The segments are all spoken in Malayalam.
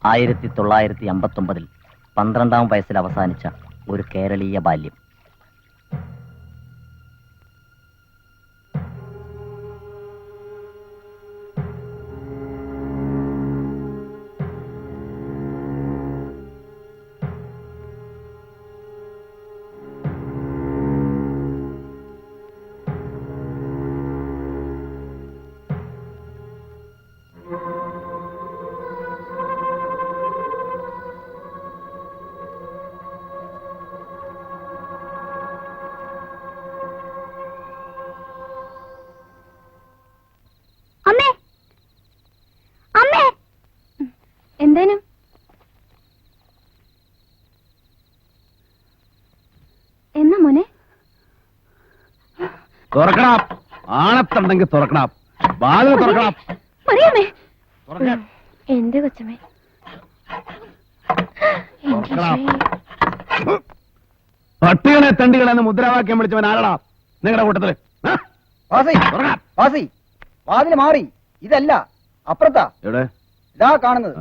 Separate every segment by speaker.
Speaker 1: 1959 12ാം വയസ്സിൽ അവസാനിച്ച ഒരു കേരളീയ ബാല്യം.
Speaker 2: എന്തേനും എന്നാ മോനെ?
Speaker 3: തുറക്കണം, ആണത്തുണ്ടെങ്കിൽ തുറക്കണം, വാതിൽ തുറക്കണം.
Speaker 2: എന്റെ കൊച്ചമ്മേ,
Speaker 3: പട്ടികളെ തണ്ടികളെന്ന് മുദ്രാവാക്യം വിളിച്ചവൻ ആരടാ നിങ്ങളുടെ കൂട്ടത്തില്?
Speaker 4: വാതിൽ മാറി, ഇതല്ല അപ്പുറത്താ.
Speaker 3: എവിടെ?
Speaker 4: ഇതാ കാണുന്നത്.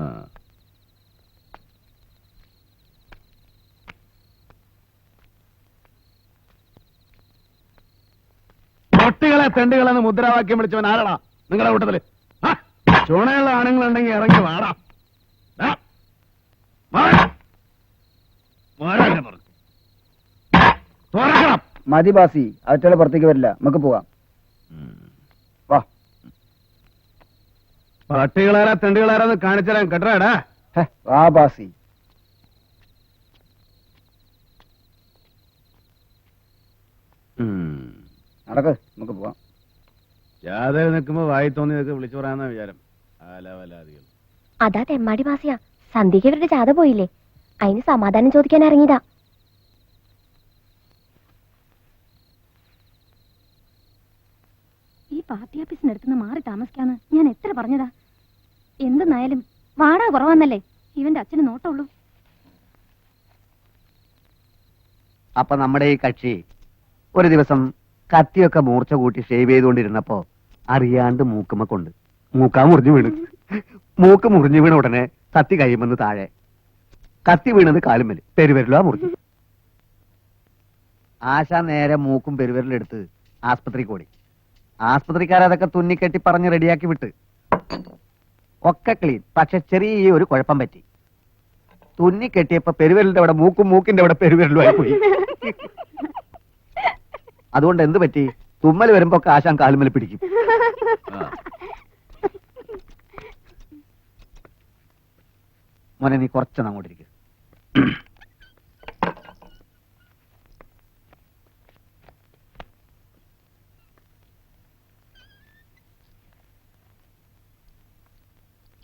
Speaker 3: പട്ടികളെ തെണ്ടികളെന്ന് മുദ്രാവാക്യം വിളിച്ചവൻ ആരടാ നിങ്ങളുടെ കൂട്ടത്തില്? ചുണയുള്ള ആണുങ്ങളുണ്ടെങ്കിൽ ഇറങ്ങി വാടാ.
Speaker 4: മതി ബാസി, അവറ്റകളെ പുറത്തേക്ക് വരില്ല, നമുക്ക് പോവാം. വാ.
Speaker 3: പട്ടികളാരാ തെണ്ടികളാരാന്ന് കാണിച്ചരാൻ കേട്ടറാടാ.
Speaker 4: വാ ബാസി. നടക്ക്, നമുക്ക് പോവാം.
Speaker 3: ജാഥയിൽ നിൽക്കുമ്പോ വായി തോന്നിയതൊക്കെ വിളിച്ചു പറയാന്ന വിചാരം. ആലാവലാദികൾ.
Speaker 2: അതാ തെമ്മാടി ബാസിയാ. സന്ധ്യക്ക് ഇവരുടെ ജാഥ പോയില്ലേ, അതിന് സമാധാനം ചോദിക്കാൻ ഇറങ്ങിയതാ. ഈ പാർട്ടി ഓഫീസിനടുത്തുനിന്ന് മാറി താമസിക്കാന്ന് ഞാൻ എത്ര പറഞ്ഞതാ. എന്തെന്നായാലും വാടക കുറവന്നല്ലേ ഇവന്റെ അച്ഛന് നോട്ടുള്ളൂ.
Speaker 5: അപ്പൊ നമ്മുടെ ഈ കക്ഷി ഒരു ദിവസം കത്തിയൊക്കെ മൂർച്ച കൂട്ടി ഷേവ് ചെയ്തുകൊണ്ടിരുന്നപ്പോ അറിയാണ്ട് മൂക്കുമ്മ കൊണ്ട് മൂക്കാ മുറിഞ്ഞു വീണ്. മൂക്ക് മുറിഞ്ഞു വീണ ഉടനെ കത്തി കഴിയുമെന്ന് താഴെ. കത്തി വീണത് കാലുമ്മല്, പെരുവിരലാ മുറിഞ്ഞു. ആശ നേരെ മൂക്കും പെരുവിരലെടുത്ത് ആസ്പത്രിക്ക് ഓടി. ആസ്പത്രിക്കാരതൊക്കെ തുന്നിക്കെട്ടി പറഞ്ഞ് റെഡിയാക്കി വിട്ട്. ഒക്കെ ക്ലീൻ. പക്ഷെ ചെറിയ ഒരു കുഴപ്പം പറ്റി. തുന്നിക്കെട്ടിയപ്പോ പെരുവിരലിന്റെ അവിടെ മൂക്കും മൂക്കിന്റെ അവിടെ പെരുവിരലുമായി പോയി. അതുകൊണ്ട് എന്ത് പറ്റി? തുമ്മൽ വരുമ്പോ ആശാൻ കാലുമ്മൽ പിടിക്കും. മോനെ, നീ കുറച്ചൊന്ന് അങ്ങോട്ടിരിക്കും.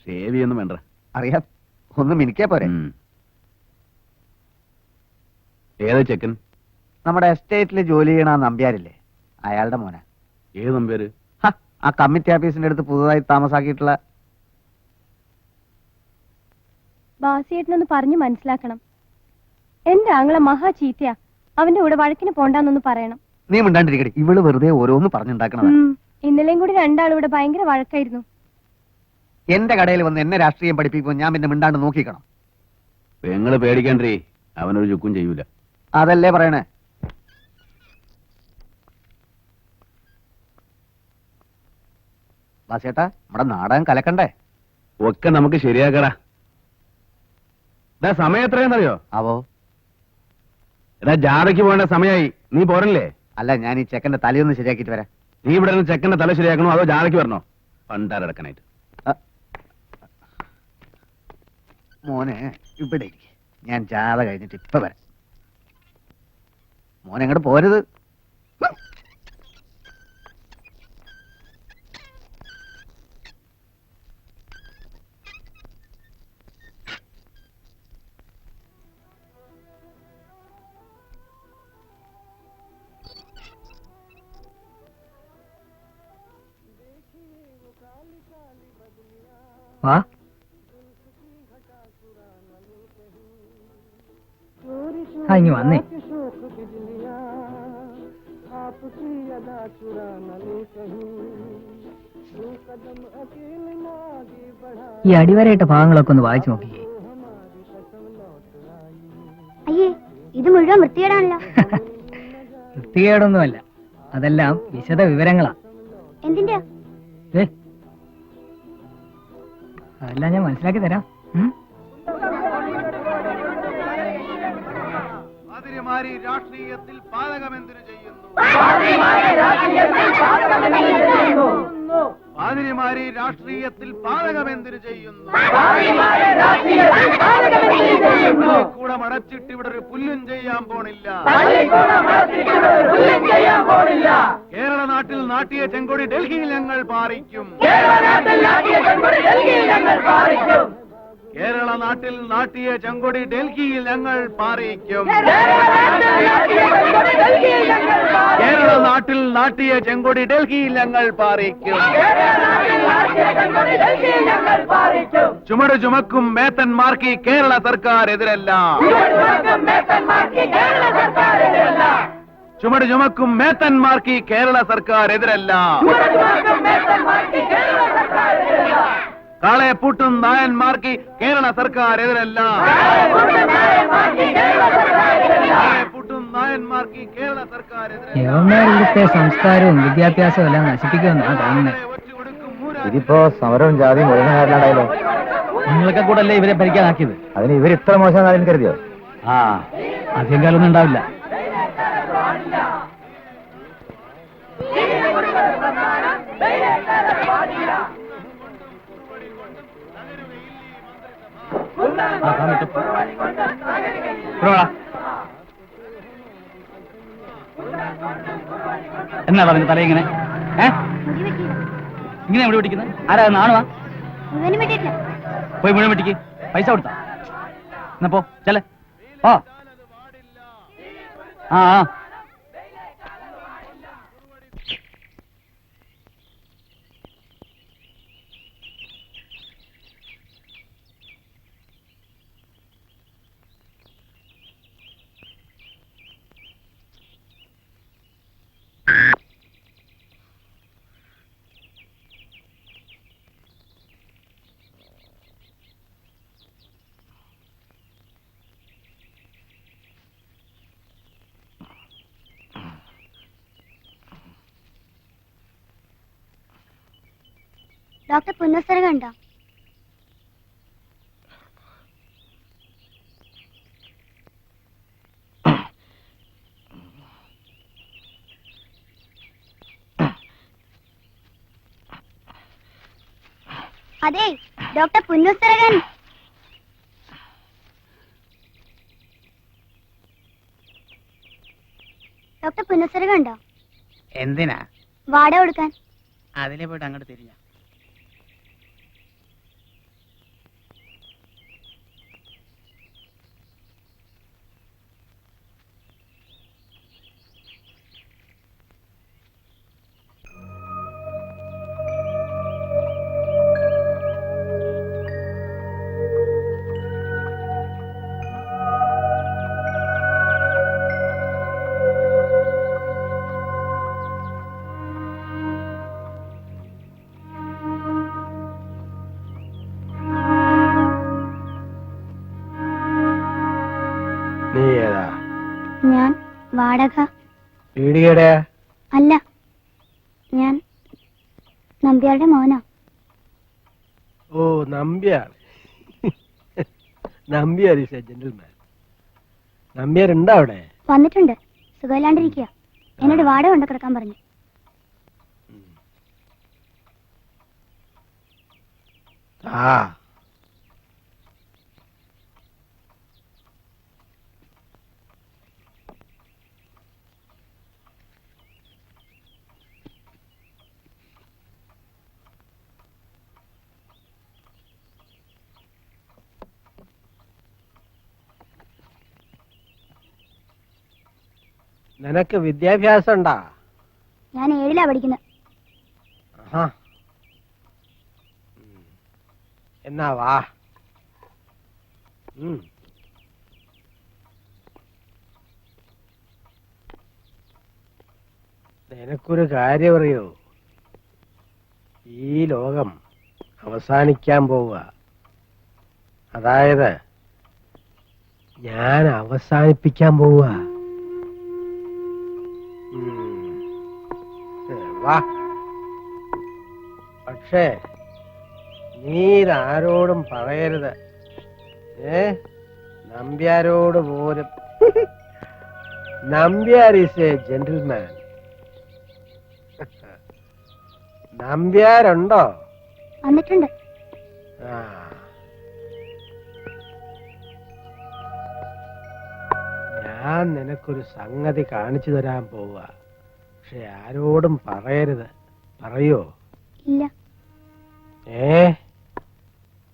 Speaker 3: സേവിയൊന്നും വേണ്ട.
Speaker 5: അറിയാം, ഒന്ന് മിനിക്കേ പോരെ.
Speaker 3: ഏത് ചെക്കൻ?
Speaker 5: നമ്മുടെ എസ്റ്റേറ്റിൽ ജോലി ചെയ്യണ നമ്പ്യാരില്ലേ, അയാളുടെ മോനെ.
Speaker 3: ഏത് നമ്പ്യാര്?
Speaker 5: ആ കമ്മിറ്റി ഓഫീസിന്റെ അടുത്ത് പുതുതായി താമസാക്കിയിട്ടുള്ള.
Speaker 2: ബാസിയേട്ടനൊന്ന് പറഞ്ഞു മനസ്സിലാക്കണം. എന്റെ ആങ്ങളെ മഹാ ചീത്തയാ. അവന്റെ കൂടെ വഴക്കിന് പോണ്ടാന്നൊന്ന് പറയണം.
Speaker 5: നീ മിണ്ടാണ്ടിരിക്കടി, ഇവള് വെറുതെ ഓരോന്ന് പറഞ്ഞുണ്ടാക്കണതാ.
Speaker 2: ഇന്നലെയും കൂടി രണ്ടാളും ഇവിടെ ഭയങ്കര വഴക്കായിരുന്നു.
Speaker 5: എന്റെ കടയിൽ വന്ന് എന്നെ രാഷ്ട്രീയം പഠിപ്പിക്കുമ്പോൾ ഞാൻ പിന്നെ മിണ്ടാണ്ട് നോക്കിക്കണം.
Speaker 3: പെങ്ങള് പേടിക്കണ്ടേ, അവനൊരു ചുക്കും ചെയ്യൂല.
Speaker 5: അതല്ലേ പറയണേ. വാസേട്ടാ, നമ്മുടെ നാടകം കലക്കണ്ടേ?
Speaker 3: ഒക്കെ നമുക്ക് ശരിയാക്കടാ. സമയം എത്രയെന്നറിയോ?
Speaker 5: ആവോ.
Speaker 3: എടാ, ജാഥയ്ക്ക് പോകേണ്ട സമയമായി. നീ പോരല്ലേ?
Speaker 5: അല്ല, ഞാൻ ഈ ചെക്കന്റെ തലയൊന്ന് ശരിയാക്കിട്ട് വരാം.
Speaker 3: നീ ഇവിടെ നിന്ന് ചെക്കന്റെ തല ശരിയാക്കണോ അതോ ജാഥയ്ക്ക് വരണോ? പണ്ടാരടക്കനായിട്ട്.
Speaker 5: മോനെ ഇവിടെ ഇരിക്കെ, ഞാൻ ജാഥ കഴിഞ്ഞിട്ട് ഇപ്പൊ വരാം. മോനെ അങ്ങോട്ട് പോരുത്.
Speaker 4: വാ. ഇനി വന്നേ. ഈ അടിവരയിട്ട ഭാഗങ്ങളൊക്കെ ഒന്ന് വായിച്ചു നോക്കിയേ.
Speaker 6: അയ്യേ ഇത് മുഴുവൻ വൃത്തികേടാണല്ലോ.
Speaker 7: വൃത്തികേടൊന്നുമല്ല, അതെല്ലാം വിശദ വിവരങ്ങളാ.
Speaker 6: എന്തിന്റെയാ?
Speaker 7: ദേ, അതെല്ലാം ഞാൻ മനസ്സിലാക്കി തരാം.
Speaker 3: രാഷ്ട്രീയത്തിൽ പാതകമെന്തിനു ചെയ്യുന്നു? പാതിരിമാരി രാഷ്ട്രീയത്തിൽ പാതകമെന്തിനു ചെയ്യുന്നു? കൂടെ മടച്ചിട്ട് ഇവിടെ ഒരു പുല്ലും ചെയ്യാൻ പോണില്ല. കേരള നാട്ടിൽ നാട്ടിയ ചെങ്കൊടി ഡൽഹിയിൽ ഞങ്ങൾ പാറിക്കും. കേരള നാട്ടിൽ നാട്ടിയ ചെങ്കൊടി ഡൽഹിയിൽ ഞങ്ങൾ പാറിക്കും. കേരള നാട്ടിൽ നാട്ടിയ ചെങ്കൊടി ഡൽഹിയിൽ ഞങ്ങൾ പാറിക്കും. കേരള നാട്ടിൽ നാട്ടിയ ചെങ്കൊടി ഡൽഹിയിൽ ഞങ്ങൾ പാറിക്കും. ചുമട് ചുമക്കും മേത്തന്മാർക്ക് കേരള സർക്കാർ എതിരല്ല. ചുമട് ചുമക്കും മേത്തന്മാർക്ക് കേരള സർക്കാർ എതിരല്ല. കാളയെ പൂട്ടും നായന്മാർക്ക് കേരള സർക്കാർ എതിരല്ല. കാളയെ പൂട്ടും നായന്മാർക്ക് കേരള സർക്കാർ എതിരല്ല.
Speaker 7: ഇവിടുത്തെ സംസ്കാരവും വിദ്യാഭ്യാസവും എല്ലാം നശിപ്പിക്കുമെന്നാ തോന്നുന്നത്.
Speaker 4: ഇതിപ്പോ സമരവും ജാതിയും മുഴുവനായാലോ?
Speaker 1: നിങ്ങളൊക്കെ കൂടെ അല്ലേ ഇവരെ ഭരിക്കാനാക്കിയത്?
Speaker 4: അതിന് ഇവർ ഇത്ര മോശം കരുതിയോ?
Speaker 1: ആ, അധികം കാലൊന്നും ഉണ്ടാവില്ല. എന്നാ പറഞ്ഞു തല ഇങ്ങനെ ഇങ്ങനെ മുടി പിടിക്കുന്നത്? ആരാ നാണുവാ? പോയി മുഴുവൻ വെട്ടിക്ക്. പൈസ കൊടുത്താ എന്നാ പോ. ചെല ഓ ആ
Speaker 6: ഡോക്ടർ പുന്നസ്സര കണ്ടോ? അതെ, ഡോക്ടർ പുന്നസ്സരകൻ. ഡോക്ടർ പുന്നസ്സരകൻ ഉണ്ടോ?
Speaker 7: എന്തിനാ?
Speaker 6: വാട കൊടുക്കാൻ.
Speaker 7: അതിലെ പോയിട്ട് അങ്ങോട്ട് തിരിഞ്ഞ.
Speaker 6: ഞാൻ വാടക.
Speaker 4: പീടികയുടെ
Speaker 6: അല്ല, ഞാൻ നമ്പ്യാരുടെ മോനാ.
Speaker 8: ഓ, Nambiar. Nambiar is a gentleman. Nambiar ഉണ്ടോ അവിടെ?
Speaker 6: വന്നിട്ടുണ്ട്. സുഖമില്ലാണ്ടിരിക്കുക. എന്നോട് വാടക കൊണ്ട് കിടക്കാൻ പറഞ്ഞു.
Speaker 8: ആ, നിനക്ക് വിദ്യാഭ്യാസം ഉണ്ടാ?
Speaker 6: ഞാൻ 7ലാ പഠിക്കുന്നത്.
Speaker 8: എന്നാ വാ. നിനക്കൊരു കാര്യം അറിയോ? ഈ ലോകം അവസാനിക്കാൻ പോവുക. അതായത് ഞാൻ അവസാനിപ്പിക്കാൻ പോവാ. വാ. പക്ഷേ നീ ഇതാരോടും പറയരുത്. നമ്പ്യാരോട് പോലും. Nambiar is a gentleman. നമ്പ്യാരുണ്ടോ?
Speaker 6: വന്നിട്ടുണ്ട്.
Speaker 8: ആ, ഞാൻ നിനക്കൊരു സംഗതി കാണിച്ചു തരാൻ പോവാ. പക്ഷെ ആരോടും പറയരുത്. പറയോ?
Speaker 6: ഇല്ല.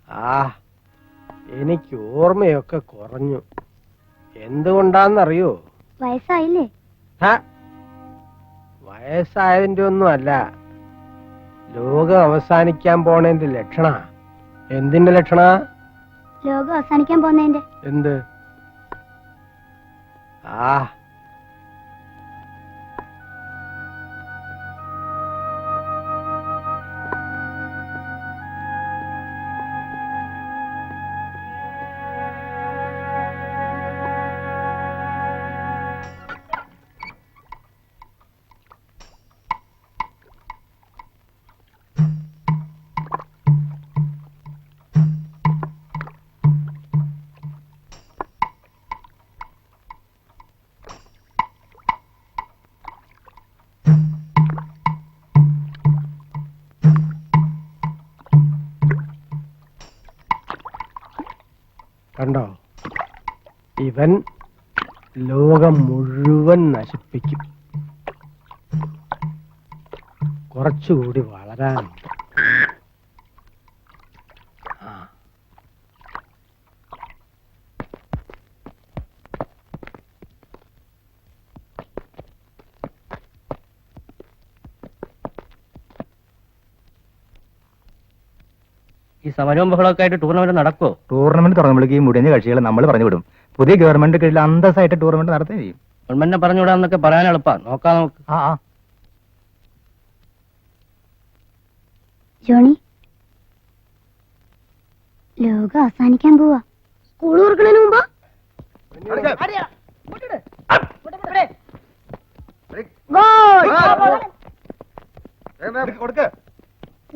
Speaker 8: ആ, എനിക്ക് ഓർമ്മയൊക്കെ കുറഞ്ഞു. എന്തുകൊണ്ടാന്നറിയോ?
Speaker 6: വയസ്സായില്ലേ?
Speaker 8: വയസ്സായതിന്റെ ഒന്നും അല്ല, ലോകം അവസാനിക്കാൻ പോണതിന്റെ ലക്ഷണ. എന്തിന്റെ ലക്ഷണ?
Speaker 6: ലോകം അവസാനിക്കാൻ പോകുന്നതിന്റെ.
Speaker 8: എന്ത്? ആ, കണ്ടോ? ഇവൻ ലോകം മുഴുവൻ നശിപ്പിക്കും. കുറച്ചുകൂടി വളരാനുണ്ട്.
Speaker 1: ഈ സമരവും ബഹളമൊക്കെ ആയിട്ട് ടൂർണമെന്റ് നടക്കുമോ?
Speaker 7: ടൂർണമെന്റ് തുടങ്ങുമ്പോഴേക്ക് ഈ മുടിഞ്ഞ കക്ഷികളെ നമ്മൾ പറഞ്ഞു വിടും. പുതിയ ഗവൺമെന്റ് കീഴിൽ അന്തസ്സായിട്ട് ടൂർണമെന്റ് നടത്തുകയും ചെയ്യും.
Speaker 1: ഗവൺമെന്റിനെ പറഞ്ഞുവിടാന്നൊക്കെ പറയാൻ എളുപ്പാ. നോക്കാം നമുക്ക്.
Speaker 7: ആ,
Speaker 6: ജോണി, ലോകം അവസാനിക്കാൻ പോവാ. സ്കൂൾ തുറക്കണതിന് മുമ്പ്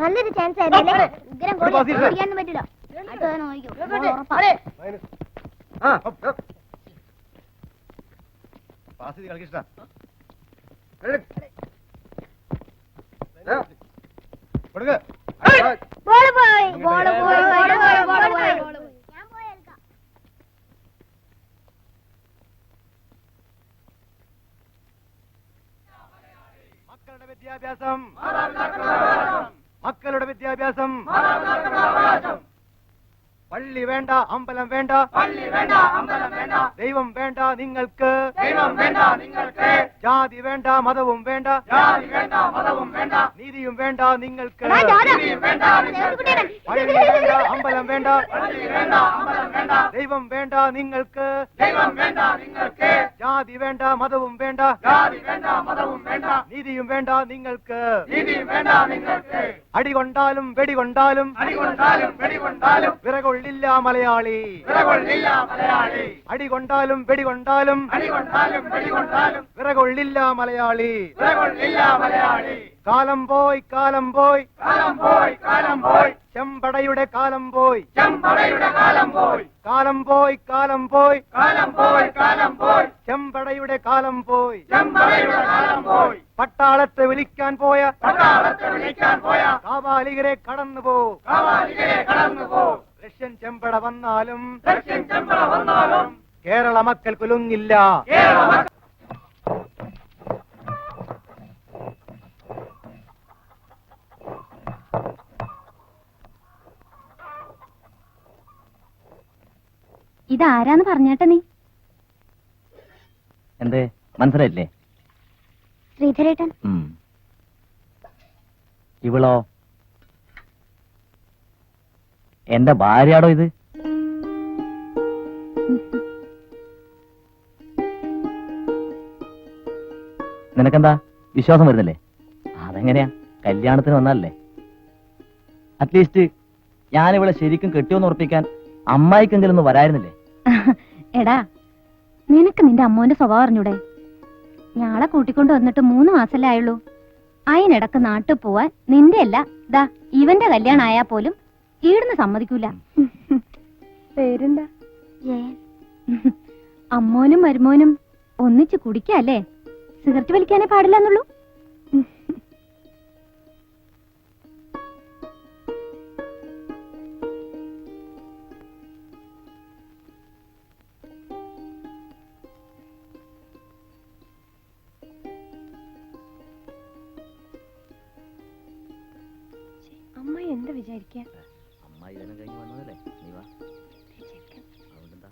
Speaker 6: നല്ലൊരു ചാൻസ് ആയിരുന്നു. പറ്റില്ല.
Speaker 3: മക്കളുടെ വിദ്യാഭ്യാസം, മക്കളുടെ വിദ്യാഭ്യാസം. പള്ളി വേണ്ട, അമ്പലം വേണ്ട, പള്ളി വേണ്ട, അമ്പലം വേണ്ട. ദൈവം വേണ്ട നിങ്ങൾക്ക്, ദൈവം വേണ്ട നിങ്ങൾക്ക്. ജാതി വേണ്ട, മതവും വേണ്ട, ജാതി വേണ്ട, മതവും വേണ്ട. നീതിയും വേണ്ട നിങ്ങൾക്ക്, നീതിയും വേണ്ട നിങ്ങൾക്ക്. പള്ളി വേണ്ട, അമ്പലം വേണ്ട, പള്ളി വേണ്ട, അമ്പലം വേണ്ട. ദൈവം വേണ്ട നിങ്ങൾക്ക്, ദൈവം വേണ്ട നിങ്ങൾക്ക്. ജാതി വേണ്ട, മതവും വേണ്ട, ജാതി വേണ്ട, മതവും വേണ്ട. നീതിയും വേണ്ട നിങ്ങൾക്ക്, നീതിയും വേണ്ട നിങ്ങൾക്ക്. അടികൊണ്ടാലും വെടികൊണ്ടാലും, അടികൊണ്ടാലും വെടികൊണ്ടാലും വിറകൊള്ളില്ല മലയാളി, വിറകൊള്ളില്ല മലയാളി. അടികൊണ്ടാലും വെടികൊണ്ടാലും, അടികൊണ്ടാലും വെടികൊണ്ടാലും വിറകൊള്ളില്ല മലയാളി, വിറകൊള്ളില്ല മലയാളി. കാലം പോയി, കാലം പോയി, കാലം പോയി, കാലം പോയി. ചെമ്പടയുടെ കാലം പോയി, ചെമ്പടയുടെ കാലം പോയി. കാലം പോയി, കാലം പോയി, കാലം പോയി, കാലം പോയി. ചെമ്പടയുടെ കാലം പോയി, ചെമ്പടയുടെ കാലം പോയി. പട്ടാളത്തെ വിളിക്കാൻ പോയ, പട്ടാളത്തെ വിളിക്കാൻ പോയ കാവാലികരെ കടന്നുപോ, കാവാലികരെ കടന്നുപോ. റഷ്യൻ ചെമ്പട വന്നാലും, റഷ്യൻ ചെമ്പട വന്നാലും കേരള മക്കൾ കുലുങ്ങില്ല, കേരള മക്കൾ.
Speaker 2: ഇതാരാന്ന് പറഞ്ഞേട്ടാ നീ?
Speaker 1: എന്തേ മനസ്സിലായില്ലേ?
Speaker 6: ശ്രീധരേട്ടൻ.
Speaker 1: ഇവളോ? എന്റെ ഭാര്യയാടോ ഇത്? നിനക്കെന്താ വിശ്വാസം വരുന്നില്ലേ? അതെങ്ങനെയാ? കല്യാണത്തിന് വന്നാലല്ലേ. അറ്റ്ലീസ്റ്റ് ഞാനിവളെ ശരിക്കും കെട്ടിയോന്ന് ഉറപ്പിക്കാൻ അമ്മായിക്കെങ്കിലും ഒന്ന് വരായിരുന്നില്ലേ?
Speaker 2: എടാ നിനക്ക് നിന്റെ അമ്മോന്റെ സ്വഭാവം അറിഞ്ഞൂടെ? ഞാളെ കൂട്ടിക്കൊണ്ട് വന്നിട്ട് 3 മാസല്ലേ ആയുള്ളൂ. അതിനിടക്ക് നാട്ടിൽ പോവാൻ നിന്റെ അല്ല ദാ ഇവന്റെ കല്യാണം ആയാ പോലും ഈടുന്ന് സമ്മതിക്കൂല. പേരെന്താ? അമ്മോനും മരുമോനും ഒന്നിച്ച് കുടിക്കല്ലേ, സിഗരറ്റ് വലിക്കാനേ പാടില്ലെന്നുള്ളൂ. അമ്മ എന്താ വിചാരിക്ക?
Speaker 1: അമ്മായി വേണം കഴിഞ്ഞ് വന്നതല്ലേ, നീ വാ. അതുകൊണ്ടെന്താ?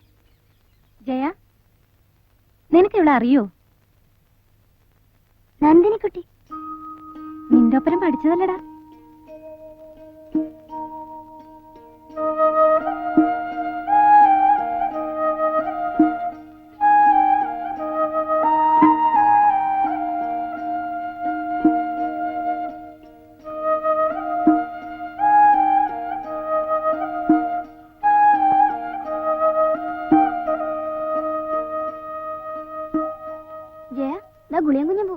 Speaker 2: ജയ, നിനക്ക് ഇവിടെ അറിയോ?
Speaker 6: നന്ദിനിക്കുട്ടി.
Speaker 2: നിന്റെ ഒപ്പരം പഠിച്ചതല്ലടാ.
Speaker 6: ജയ, ദാ ഗുളിയും കുഞ്ഞും പോ.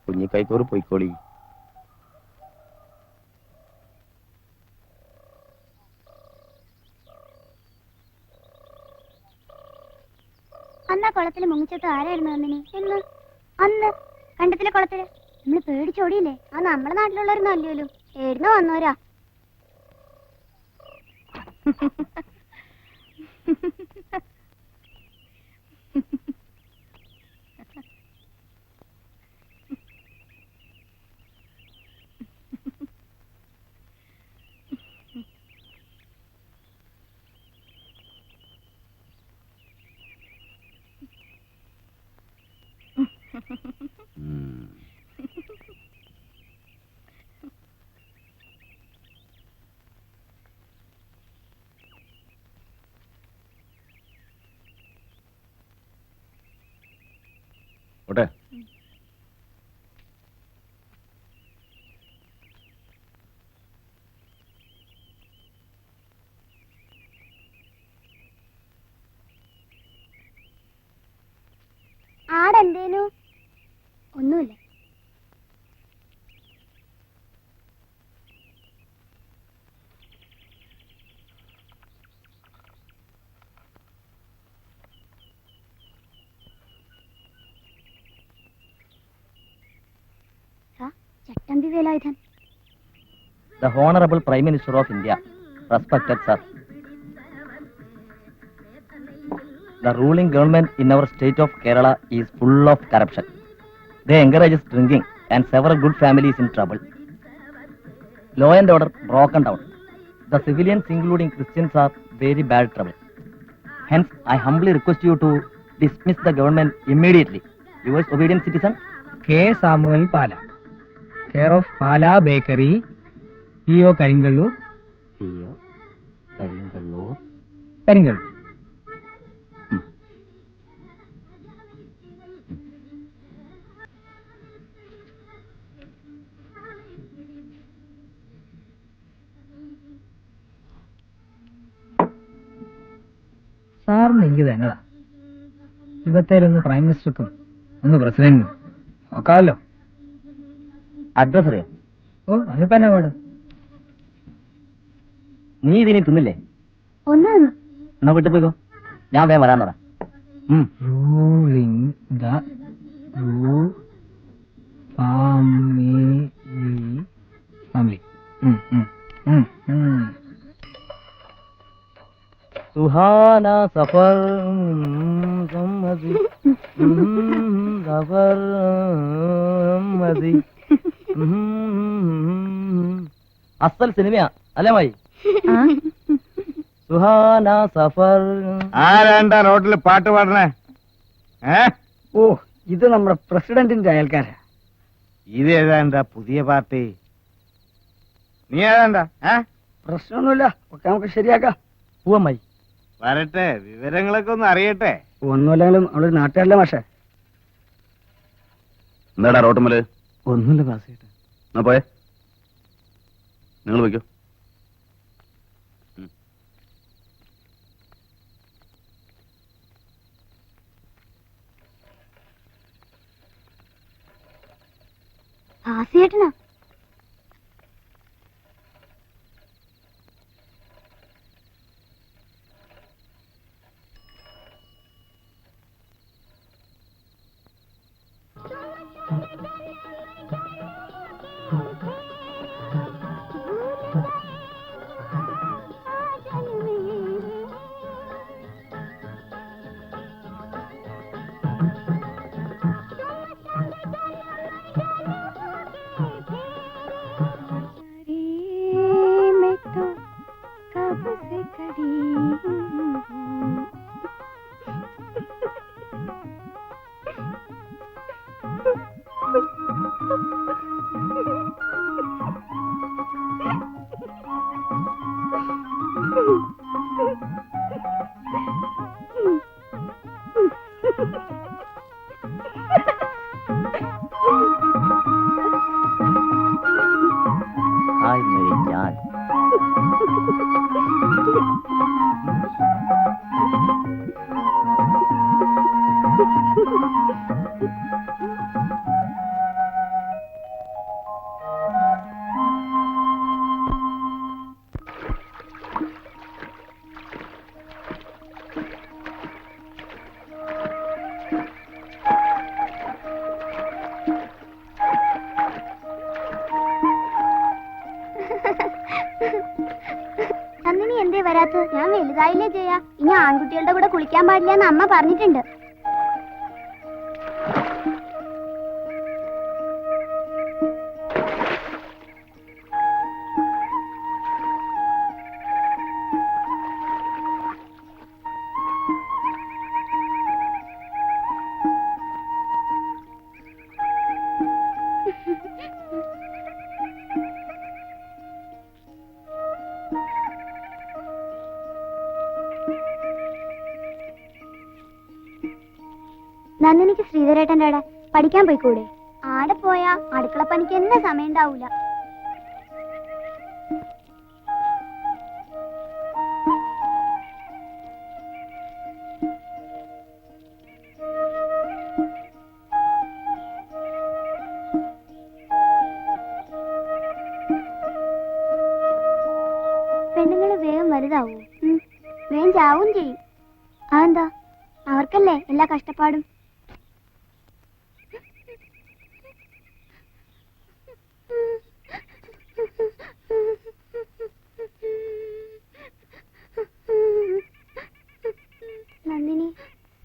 Speaker 1: കുഞ്ഞിക്കൈത്തോറ് പോയിക്കോളി.
Speaker 6: അന്നാ കുളത്തില് മുങ്ങിച്ചത്ത് ആരായിരുന്നു നന്ദിനി? എന്ന് അന്ന് കണ്ടത്തിലെ കുളത്തില് നമ്മള് പേടിച്ചോടിയില്ലേ? ആ നമ്മുടെ നാട്ടിലുള്ളവരൊന്നും അല്ലല്ലോ, ഏടുന്ന വന്നോരാ.
Speaker 3: ഓട്ടെ.
Speaker 6: ആടെന്തേനു? ഒന്നുമില്ല. ചട്ടമ്പി Velayudhan.
Speaker 1: The Honorable Prime Minister of India, respected sir. The ruling government in our state of Kerala is full of corruption. They encourage drinking and several good families in trouble. Law and order broken down. The civilians, including Christians, are very bad trouble. Hence, I humbly request you to dismiss the government immediately. Yours obedient citizen,
Speaker 8: K. Samuel Pala, care of Pala Bakery, P.O. Karingallur, Karingallur. സാറിന് എനിക്ക് തന്നതാ. ഇവത്തേലൊന്ന് പ്രൈം മിനിസ്റ്റർക്കും ഒന്ന് പ്രസിഡന്റിനും നോക്കാമല്ലോ.
Speaker 1: അഡ്രസ് അറിയാം.
Speaker 8: ഓ, അതിപ്പോ എന്നാ വേണം?
Speaker 1: നീ ഇതിനി തിന്നില്ലേ?
Speaker 6: ഒന്ന്
Speaker 1: എന്നാ വീട്ടിൽ പോയിക്കോ, ഞാൻ വേഗം വരാൻ പറ.
Speaker 8: Ruling the family.
Speaker 1: സുഹാന സഫർ സമ്മതി സഫർ മതി. അസൽ സിനിമയാ അല്ലേ മായി? സുഹാന സഫർ.
Speaker 3: ആരാണ്ടാ റോഡിൽ പാട്ട് പാടണേ?
Speaker 4: ഓ, ഇത് നമ്മുടെ പ്രസിഡന്റിന്റെ അയൽക്കാരാ.
Speaker 3: ഇത് ഏതാണ്ടാ പുതിയ പാർട്ടി? നീ ഏതാണ്ടാ?
Speaker 4: പ്രശ്നമൊന്നുമില്ല, ഒക്കെ നമുക്ക് ശരിയാക്കാം.
Speaker 1: പൂവമ്മായി.
Speaker 3: വരട്ടെ, വിവരങ്ങളൊക്കെ ഒന്ന് അറിയട്ടെ.
Speaker 4: ഒന്നുമില്ലെങ്കിലും അവളൊരു നാട്ടുകാരല്ലേ മാഷേ.
Speaker 9: എന്താടാ റോട്ടുമ്മല്?
Speaker 5: ഒന്നുമില്ല ബാസേട്ടാ.
Speaker 9: എന്നാ പോയെ, നിങ്ങൾ വയ്ക്കോ.
Speaker 6: ആസിയേട്ടനാ?
Speaker 1: ഹായ് മേരി ജാൻ.
Speaker 6: നന്ദിനി എന്തേ വരാത്തത്? ഞാൻ വലുതായില്ലേ ചെയ്യാ. ഇനി ആൺകുട്ടികളുടെ കൂടെ കുളിക്കാൻ പാടില്ല എന്ന് അമ്മ പറഞ്ഞിട്ടുണ്ട്. നന്ദിനിക്ക് ശ്രീധരേട്ടൻ്റെ അവിടെ പഠിക്കാൻ പോയിക്കൂടെ? ആടെ പോയാ അടുക്കളപ്പണിക്ക് എന്നെ സമയം ഉണ്ടാവൂല. പെണ്ണുങ്ങള് വേഗം വലുതാവൂ, വേഗം ചാവും ചെയ്യും. അതെന്താ? അവർക്കല്ലേ എല്ലാ കഷ്ടപ്പാടും. നന്ദിനി,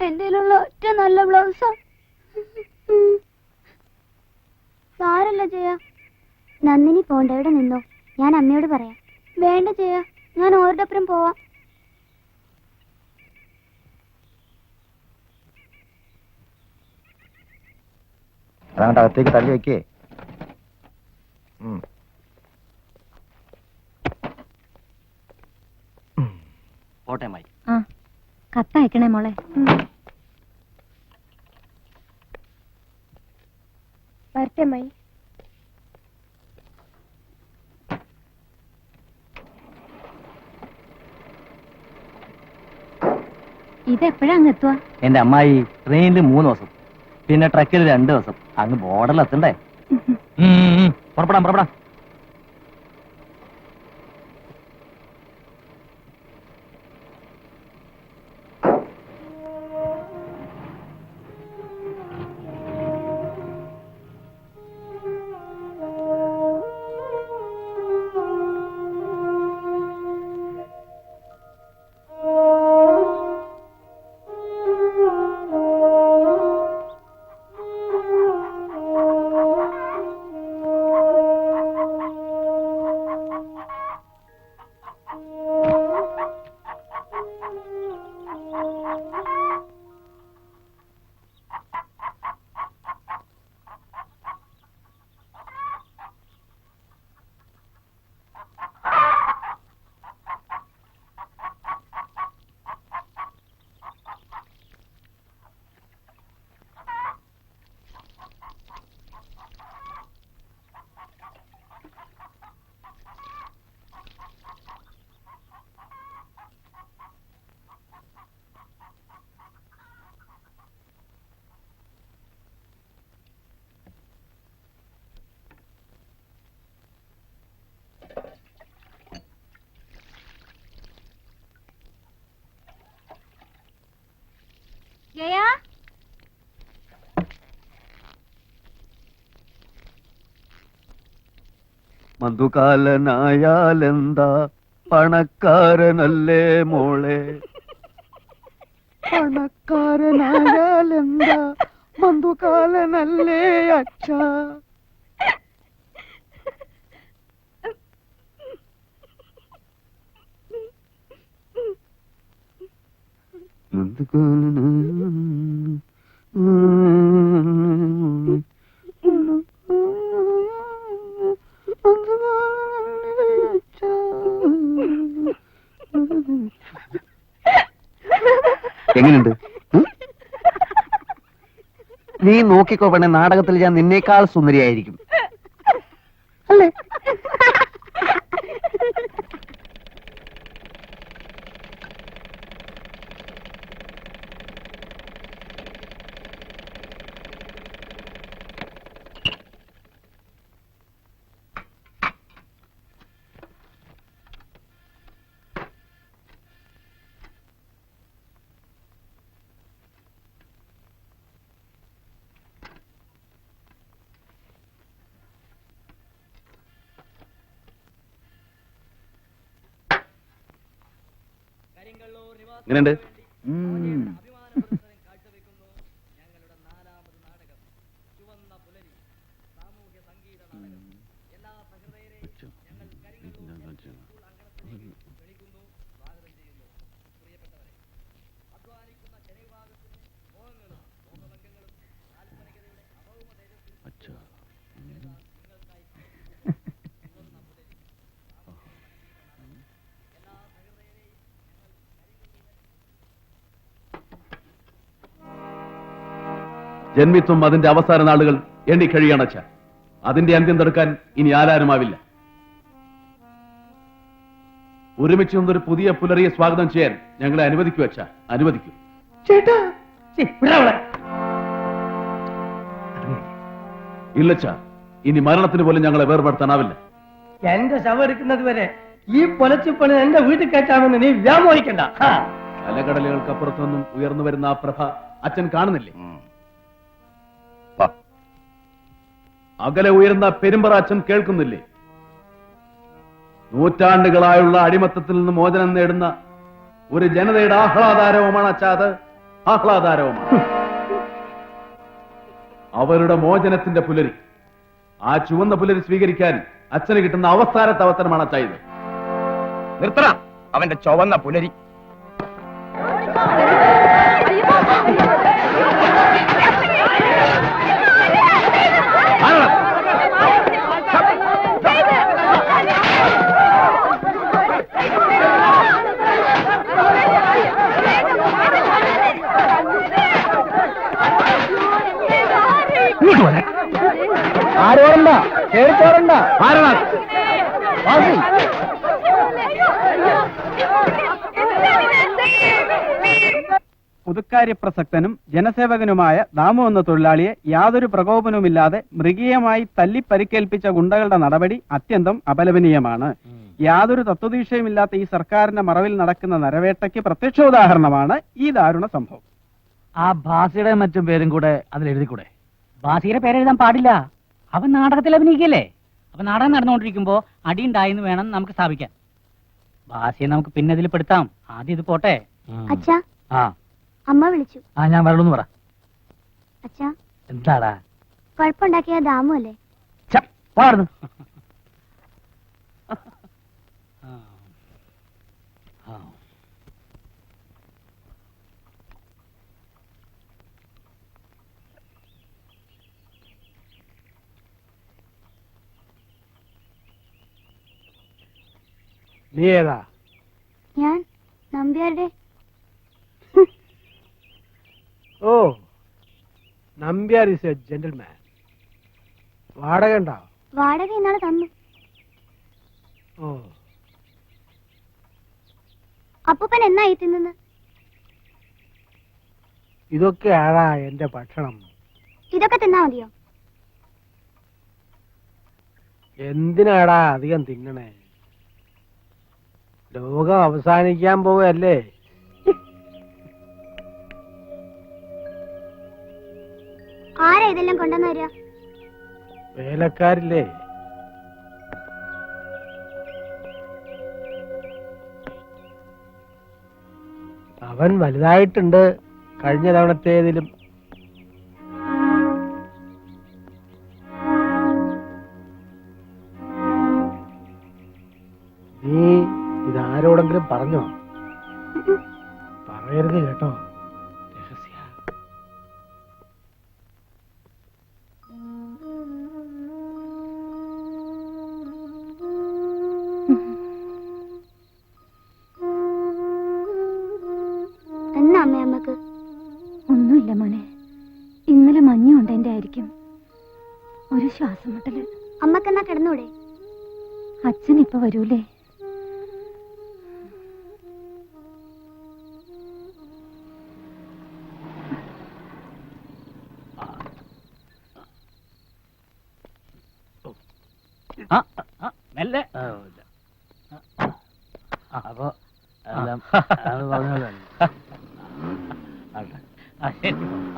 Speaker 6: എന്റെ ഒറ്റ നല്ല ബ്ലൗസാ. സാരല്ല ജയ. നന്ദിനി പോണ്ട, ഇവിടെ നിന്നോ, ഞാൻ അമ്മയോട് പറയാം. വേണ്ട ജയ, ഞാൻ ഓരുടെ ഒപ്പം പോവാം.
Speaker 7: അതങ്ങോട്ട് അകത്തേക്ക് തള്ളി വെക്കേ.
Speaker 1: പോട്ടെ മായി.
Speaker 2: ആ, കത്തയക്കണേ മോളെ.
Speaker 6: വരട്ടെ മായി.
Speaker 2: ഇതെപ്പോഴാ അങ്ങ് എത്തുക?
Speaker 1: എന്റെ അമ്മായി ട്രെയിനിൽ 3 ദിവസം, പിന്നെ ട്രക്കിൽ 2 ദിവസം. അങ്ങ് ബോർഡറിൽ എത്തണ്ടേ? പുറപ്പെടാം പുറപ്പെടാം.
Speaker 2: ജയാ
Speaker 5: മധുകാലനായാലെന്താ പണക്കാരനല്ലേ മോളെ, പണക്കാരനായാലെന്താ മധുകാലനല്ലേ അച്ഛ. എങ്ങനെയുണ്ട്? നീ നോക്കിക്കോ പെണ്ണെ, നാടകത്തിൽ ഞാൻ നിന്നേക്കാൾ സുന്ദരിയായിരിക്കും അല്ലേ?
Speaker 9: എങ്ങനെയുണ്ട്? ജന്മിത്വം അതിന്റെ അവസാന നാളുകൾ എണ്ണിക്കഴിയണച്ച. അതിന്റെ അന്ത്യം തടുക്കാൻ ഇനി ആരാരുമാവില്ല. ഒരുമിച്ച് നിന്നൊരു പുതിയ പുലരിയെ സ്വാഗതം ചെയ്യാൻ ഞങ്ങളെ അനുവദിക്കൂ അച്ഛ, അനുവദിക്കൂ. ഇല്ലച്ച, ഇനി മരണത്തിന് പോലും ഞങ്ങളെ വേർപെടുത്താനാവില്ല.
Speaker 8: എന്റെ ശവം എടുക്കുന്നത് വരെ ഈ പൊലച്ചിപ്പണി എന്റെ വീട്ടിൽ കയറ്റാമെന്ന് നീ വ്യാമോഹിക്കണ്ട.
Speaker 3: അലകടലുകൾക്കപ്പുറത്തുനിന്നും ഉയർന്നു വരുന്ന ആ പ്രഭ അച്ഛൻ കാണുന്നില്ലേ? അകലെ ഉയർന്ന പെരുമ്പറ അച്ഛൻ കേൾക്കുന്നില്ലേ? നൂറ്റാണ്ടുകളായുള്ള അടിമത്തത്തിൽ നിന്ന് മോചനം നേടുന്ന ഒരു ജനതയുടെ ആഹ്ലാദാരവമാണ് അച്ഛാ, അത് ആഹ്ലാദാരവമാണ്. അവരുടെ മോചനത്തിന്റെ പുലരി, ആ ചുവന്ന പുലരി സ്വീകരിക്കാൻ അച്ഛന് കിട്ടുന്ന അവസാനത്തെ അവസരമാണ് അച്ഛാ ഇത്.
Speaker 7: നിർത്തണ അവന്റെ ചുവന്ന പുലരി.
Speaker 4: ആരോറണ്ട, കേൾക്കാറുണ്ട,
Speaker 10: പുതുക്കാര്യ പ്രസക്തനും ജനസേവകനുമായ ദാമു എന്ന തൊഴിലാളിയെ യാതൊരു പ്രകോപനവുമില്ലാതെ മൃഗീയമായി തല്ലി പരിക്കേൽപ്പിച്ച ഗുണ്ടകളുടെ നടപടി അത്യന്തം അപലപനീയമാണ്. യാതൊരു തത്വദീക്ഷയുമില്ലാത്ത ഈ സർക്കാരിന്റെ മറവിൽ നടക്കുന്ന നരവേട്ടയ്ക്ക് പ്രത്യക്ഷോദാഹരണമാണ് ഈ ദാരുണ സംഭവം.
Speaker 8: ആ ഭാസിയുടെ മറ്റും പേരും കൂടെ അതിൽ എഴുതിക്കൂടെ? ഭാസിയുടെ പേരെഴുതാൻ പാടില്ല. അവൻ നാടകത്തിൽ അഭിനയിക്കല്ലേ? അപ്പൊ നാടകം നടന്നുകൊണ്ടിരിക്കുമ്പോ അടിയുണ്ടായിന്ന് വേണം നമുക്ക് സ്ഥാപിക്കാൻ. ഭാസിയെ നമുക്ക് പിന്നെ ഇതിൽ പെടുത്താം. ആദ്യം ഇത് പോട്ടെ.
Speaker 6: അച്ഛാ,
Speaker 8: ആ
Speaker 6: അമ്മ വിളിച്ചു.
Speaker 8: ആ ഞാൻ വരണമെന്ന് പറ.
Speaker 6: അച്ഛാ,
Speaker 8: എന്താടാ?
Speaker 6: കുഴപ്പമുണ്ടാക്കിയ ദാമു അല്ലേ?
Speaker 8: പോടാ.
Speaker 10: നീ ഏതാ?
Speaker 6: ഞാൻ നമ്പ്യാരുടെ.
Speaker 10: ഓ, നമ്പ്യാർ ഇസ് എ ജെന്റിൽമാൻ. വാടക ഉണ്ടോ?
Speaker 6: വാടക ഇന്നാളെ തന്നു.
Speaker 10: ഓ,
Speaker 6: അപ്പൂപ്പൻ എന്നായി തിന്നുന്നത്?
Speaker 10: ഇതൊക്കെ ആടാ എന്റെ ഭക്ഷണം.
Speaker 6: ഇതൊക്കെ തിന്നാ മതിയോ?
Speaker 10: എന്തിനാടാ അധികം തിന്നണേ? ലോകം അവസാനിക്കാൻ പോവല്ലേ?
Speaker 6: ആരാ ഇതെല്ലാം കൊണ്ടുവന്ന് തരിക?
Speaker 10: വേലക്കാരില്ലേ? അവൻ വലുതായിട്ടുണ്ട് കഴിഞ്ഞ തവണത്തേതിലും. നീ ഇതാരോടെങ്കിലും പറഞ്ഞോ? പറയരുത് കേട്ടോ, രഹസ്യ.
Speaker 6: എന്നാ അമ്മ അമ്മക്ക്?
Speaker 2: ഒന്നുമില്ല മോനെ, ഇന്നലെ മഞ്ഞുണ്ട് എന്റെ ആയിരിക്കും. ഒരു ശ്വാസം മുട്ടല്.
Speaker 6: അമ്മക്കെന്നാ കിടന്നൂടെ?
Speaker 2: അച്ഛൻ ഇപ്പൊ വരൂലേ?
Speaker 8: മെല്ലെ. അപ്പൊ എല്ലാം പറഞ്ഞ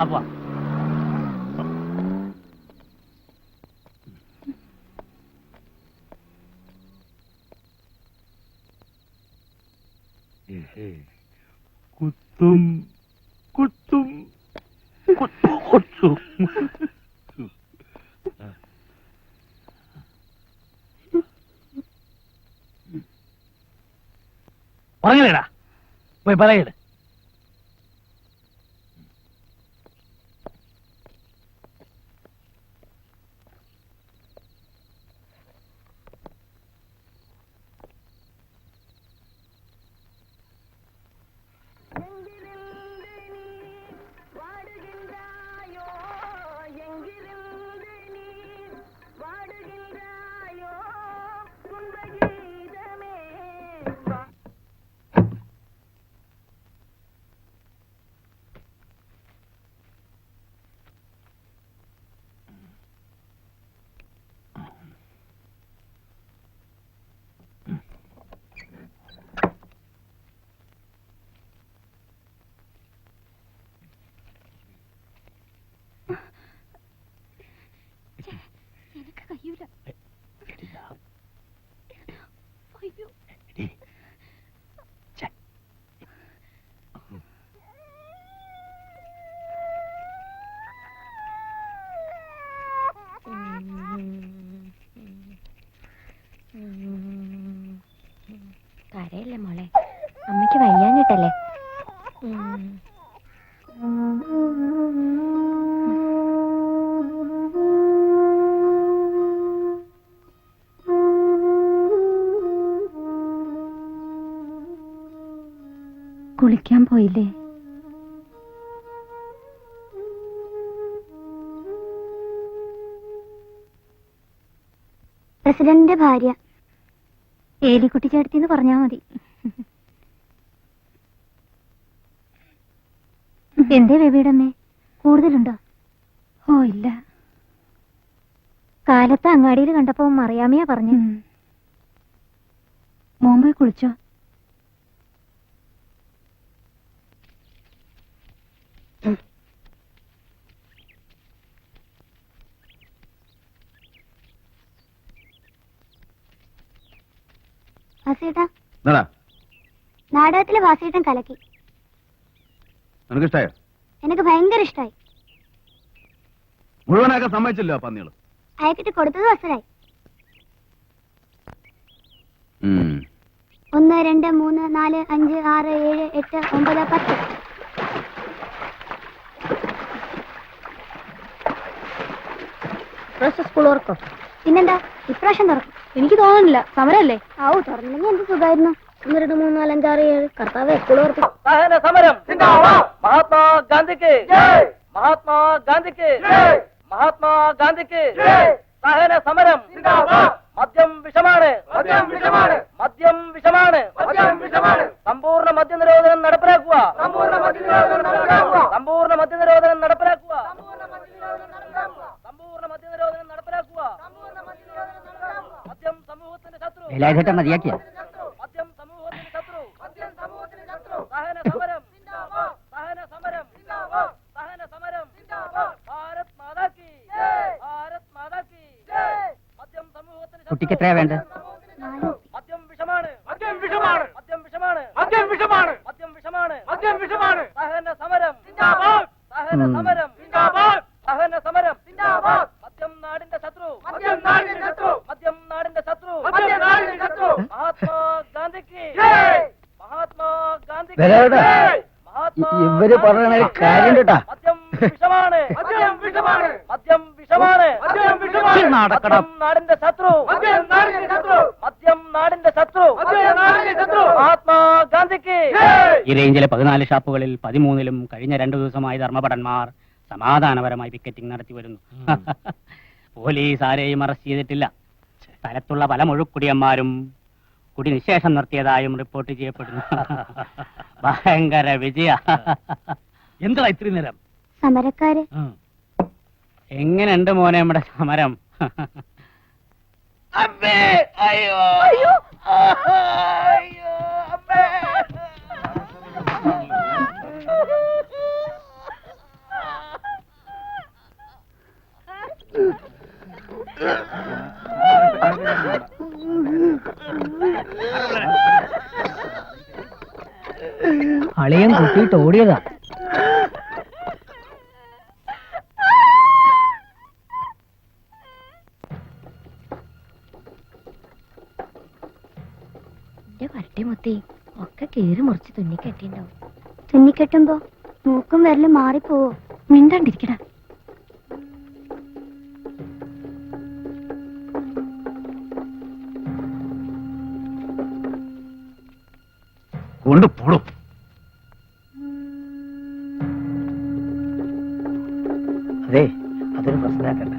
Speaker 8: അപ്പൊ കുത്തും കുത്തും കുത്തും. പറഞ്ഞില്ലേടാ, പോയി പറയട്.
Speaker 2: എനിക്ക് കഴിയൂല. അയ്യോ. കരയല്ലേ മോളെ, അമ്മയ്ക്ക് വയ്യാഞ്ഞിട്ടല്ലേ? കുളിക്കാൻ പോയില്ലേ?
Speaker 6: പ്രസിഡന്റിന്റെ ഭാര്യ
Speaker 2: ഏലിക്കുട്ടി ചേട്ടത്തിന്ന് പറഞ്ഞാ മതി. എന്തേ ബേബിയുടെ അമ്മേ, കൂടുതലുണ്ടോ? ഓ ഇല്ല, കാലത്ത് അങ്ങാടിയിൽ കണ്ടപ്പോ മറിയാമ്മയാ പറഞ്ഞു. മോൻ പോയി കുളിച്ചോ?
Speaker 6: വാസേട്ടാ,
Speaker 3: എന്താടാ
Speaker 6: നാടകത്തിലെ വാസേട്ടൻ കലക്കി.
Speaker 3: നിനക്കിഷ്ടായോ?
Speaker 6: എനിക്ക് ഭയങ്കര ഇഷ്ടായി.
Speaker 3: മുഴുവനാക്കാൻ സമ്മതിച്ചല്ലോ ആ പന്നികള്.
Speaker 6: അയക്കിട്ട് കൊടുത്തത് വസരായി. 1 2 3 4 5 6 7 8 9 10. സ്കൂൾ ഓർക്കോ? പിന്നെന്താ, ഇപ്രാവശ്യം തുറക്കും.
Speaker 2: എനിക്ക് തോന്നുന്നില്ല, സമരല്ലേ?
Speaker 6: ആവു തുറന്നില്ലെങ്കിൽ എന്ത് സുഖമായിരുന്നു. 1 2 3 4 5 6 7 കർത്താവ് എപ്പോഴും ഓർത്ത്.
Speaker 1: സഹന സമരം മഹാത്മാ ഗാന്ധിക്ക് മഹാത്മാ ഗാന്ധിക്ക് മഹാത്മാ ഗാന്ധിക്ക് സഹന സമരം മദ്യം വിഷമാണ് മദ്യം വിഷമാണ് സമ്പൂർണ്ണ മദ്യനിരോധനം നടപ്പിലാക്കുക സമ്പൂർണ്ണ മദ്യനിരോധനം നടപ്പിലാക്കുക സമ്പൂർണ്ണ മദ്യനിരോധനം നടപ്പിലാക്കുക മദ്യം സമൂഹത്തിന്റെ ശത്രു
Speaker 8: മതിയാക്കിയ
Speaker 1: മദ്യം സമൂഹത്തിന്റെ ശത്രു സഹന സമരം സഹന സമരം സഹന സമരം ഭാരത് മാതാ കി ഭാരത് മാതാ കി മദ്യം സമൂഹത്തിന്
Speaker 8: കുട്ടിക്ക് എത്രയാ വേണ്ടത്?
Speaker 1: മദ്യം വിഷമാണ് മദ്യം വിഷമാണ് മദ്യം വിഷമാണ് മദ്യം വിഷമാണ് മദ്യം വിഷമാണ് മദ്യം വിഷമാണ് സഹന സമരം സഹന സമരം സഹന സമരം മദ്യം നാടിന്റെ ശത്രു മദ്യം നാടിന്റെ ശത്രു മദ്യം നാടിന്റെ ശത്രു മദ്യം നാടിന്റെ ശത്രു മഹാത്മാ ഗാന്ധിക്ക് മഹാത്മാ ഗാന്ധിക്ക്
Speaker 4: ഇവര് പറയണ കാര്യം കേട്ടാ.
Speaker 1: മദ്യം വിഷമാണ് മദ്യം വിഷമാണ് മദ്യം വിഷമാണ് മദ്യം വിഷമാണ് മദ്യം നാടിന്റെ ശത്രു മദ്യം നാടിന്റെ ശത്രു മദ്യം നാടിന്റെ ശത്രു മദ്യം നാടിന്റെ ശത്രു മഹാത്മാ ഗാന്ധിക്ക്.
Speaker 8: ഈ റേഞ്ചിലെ 14 ഷാപ്പുകളിൽ 13ലും കഴിഞ്ഞ 2 ദിവസമായി ധർമ്മഭടന്മാർ സമാധാനപരമായി പിക്കറ്റിംഗ് നടത്തി വരുന്നു. പോലീസ് ആരെയും അറസ്റ്റ് ചെയ്തിട്ടില്ല. സ്ഥലത്തുള്ള പല മുഴുക്കുടിയന്മാരും കുടി നിശേഷം നിർത്തിയതായും റിപ്പോർട്ട് ചെയ്യപ്പെടുന്നു. ഭയങ്കര വിജയ. എന്താ ഇത്രയും നേരം?
Speaker 6: സമരക്കാര്
Speaker 8: എങ്ങനെയുണ്ട് മോനെ നമ്മുടെ സമരം?
Speaker 1: അമ്മേ അയ്യോ അയ്യോ അയ്യോ അമ്മേ
Speaker 8: അളിയൻ കുത്തിയിട്ട് ഓടിയതാ.
Speaker 2: വട്ടിമുത്തി ഒക്കെ കീറി മുറിച്ച് തുന്നിക്കെട്ടിണ്ടാവും.
Speaker 6: തുന്നിക്കെട്ടുമ്പോ മൂക്കും വിരലും മാറിപ്പോവോ?
Speaker 2: മിണ്ടാണ്ടിരിക്കടാ.
Speaker 9: കൊണ്ടുപോടും.
Speaker 1: അതെ, അതൊരു പ്രശ്നമാക്കണ്ട.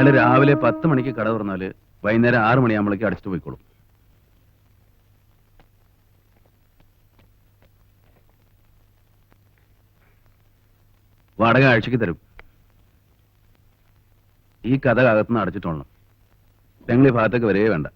Speaker 9: അയാൾ രാവിലെ 10 മണിക്ക് കട തുറന്നാല് വൈകുന്നേരം 6 മണിയാകുമ്പോഴേക്ക് അടച്ചിട്ട് പോയിക്കോളും. വാടക ആഴ്ചക്ക് തരും. ഈ കഥ അകത്തുനിന്ന് അടച്ചിട്ടോളണം. ഞങ്ങൾ ഈ ഭാഗത്തേക്ക് വരേ വേണ്ട.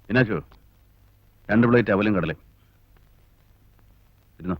Speaker 9: എന്നാച്ചോ 2 പ്ലേറ്റ് അവലും കടലയും ഇരുന്നോ.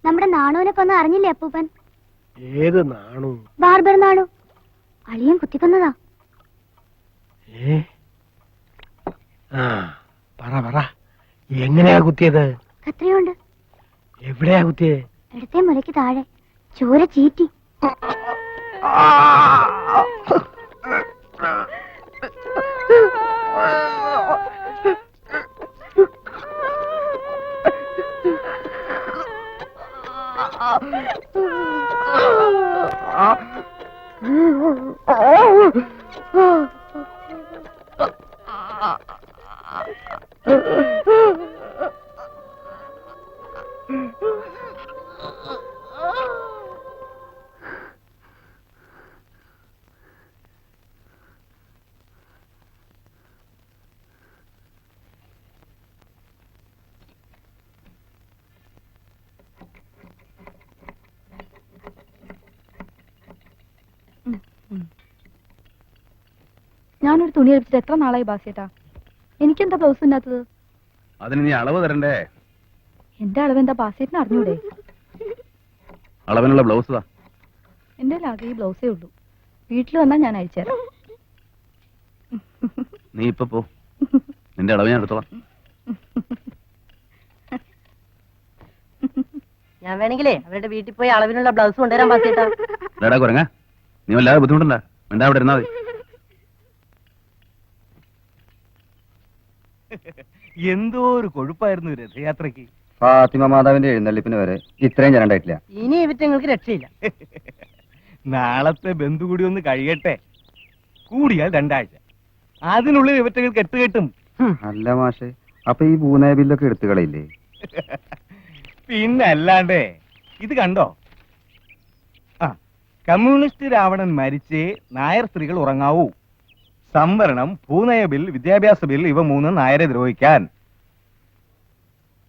Speaker 6: നമ്മുടെ നാണുവിനെ കൊന്ന് അറിഞ്ഞില്ലേ അപ്പൂപ്പൻ?
Speaker 11: ഏത് നാണു?
Speaker 6: ബാർബർ നാണു. അളിയൻ കുത്തിക്കൊന്നതാ.
Speaker 11: പറ എങ്ങനെയാ കുത്തിയത്?
Speaker 6: കത്രയുണ്ട്.
Speaker 11: എവിടെയാ കുത്തിയത്?
Speaker 6: ഇടത്തെ മുലയ്ക്ക് താഴെ. ചോര ചീറ്റി.
Speaker 2: ഞാനൊരു തുണി അടിച്ചിട്ട് എത്ര നാളായി ബാസിയേട്ടാ? എനിക്കെന്താ ബ്ലൗസ് ഇല്ലാത്തത്?
Speaker 9: അതിന് നീ അളവ് തരണ്ടേ?
Speaker 2: എന്റെ അളവ് എന്താ ബാസിയേട്ടിന് അറിഞ്ഞൂടെ?
Speaker 9: അളവിനുള്ള ബ്ലൗസ് താ.
Speaker 2: എന്റെ ആകെ ഈ ബ്ലൗസേ ഉള്ളൂ. വീട്ടിൽ വന്നാൽ ഞാൻ അയച്ചുതരാം.
Speaker 9: നീ ഇപ്പൊ പോ, നിന്റെ അളവ് ഞാൻ എടുത്തോളാം.
Speaker 12: ഞാൻ വേണമെങ്കിലേ അവരുടെ വീട്ടിൽ പോയി അളവിനുള്ള ബ്ലൗസ് കൊണ്ടുവരാൻ ബാസിയേട്ടാ.
Speaker 9: എടാ കുരങ്ങ, നീ വല്ലാതെ ബുദ്ധിമുട്ടുണ്ടാ? വേണ്ട, അവിടെ ഇരുന്നാ മതി.
Speaker 7: എന്തോ ഒരു കൊഴുപ്പായിരുന്നു രഥയാത്രക്ക്.
Speaker 4: ഫാത്തിമ മാതാവിന്റെ എഴുന്നള്ളിപ്പിന് വരെ ഇത്രയും ജനണ്ടായിട്ടില്ല.
Speaker 12: ഇനി ഇവറ്റങ്ങൾക്ക് രക്ഷയില്ല.
Speaker 7: നാളത്തെ ബന്ധുകൂടി ഒന്ന് കഴിയട്ടെ, കൂടിയാൽ 2 ആഴ്ച. അതിനുള്ളിൽ ഇവറ്റകൾ കെട്ടുകെട്ടും.
Speaker 4: അല്ല മാഷെ, അപ്പൊ ഈ പൂനായ ബില്ലൊക്കെ എടുത്തു കളയില്ലേ?
Speaker 7: പിന്നെ അല്ലാണ്ടേ. ഇത് കണ്ടോ? കമ്മ്യൂണിസ്റ്റ് രാവണൻ മരിച്ചേ നായർ സ്ത്രീകൾ ഉറങ്ങാവൂ. സംവരണം, ഭൂനയ ബിൽ, വിദ്യാഭ്യാസ ബിൽ ഇവ മൂന്നും നായരെ ദ്രോഹിക്കാൻ.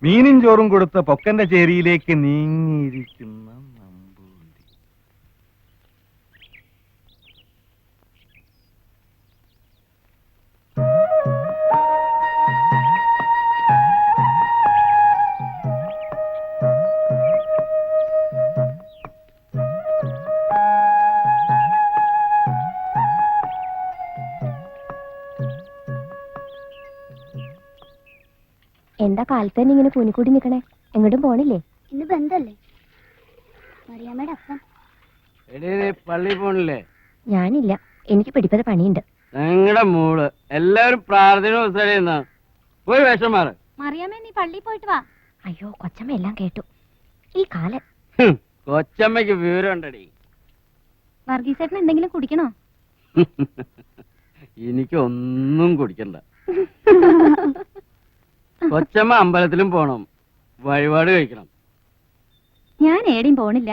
Speaker 7: മീനും ചോറും കൊടുത്ത പൊക്കന്റെ ചേരിയിലേക്ക് നീങ്ങിയിരിക്കുന്ന നമ്പൂതിരി.
Speaker 2: എന്താ കാലത്ത് തന്നെ ഇങ്ങനെ കൂനിക്കൂടി നിക്കണേ? എങ്ങോട്ടും പോണില്ലേ?
Speaker 6: ഇന്ന് ബന്ധല്ലേ? മറിയാമ്മയുടെ അപ്പൻ
Speaker 11: പള്ളി പോണില്ലേ?
Speaker 2: ഞാനില്ല, എനിക്ക് പിടിപ്പത് പണിയുണ്ട്.
Speaker 11: നിങ്ങളുടെ മൂട് എല്ലാരും പ്രാർത്ഥന പോയി വേഷം മാറ്.
Speaker 2: മറിയാമ്മ, നീ പള്ളി പോയിട്ട് വാ. അയ്യോ, കൊച്ചമ്മ എല്ലാം കേട്ടു. ഈ കാലം
Speaker 11: കൊച്ചമ്മയ്ക്ക് വിവരം ഉണ്ടടി.
Speaker 2: വർഗീസേട്ടൻ എന്തെങ്കിലും കുടിക്കണോ?
Speaker 11: എനിക്കൊന്നും കുടിക്കണ്ട. കൊച്ചമ്മ അമ്പലത്തിലും പോണം, വഴിപാട് കഴിക്കണം.
Speaker 2: ഞാൻ ഏടിയും പോണില്ല.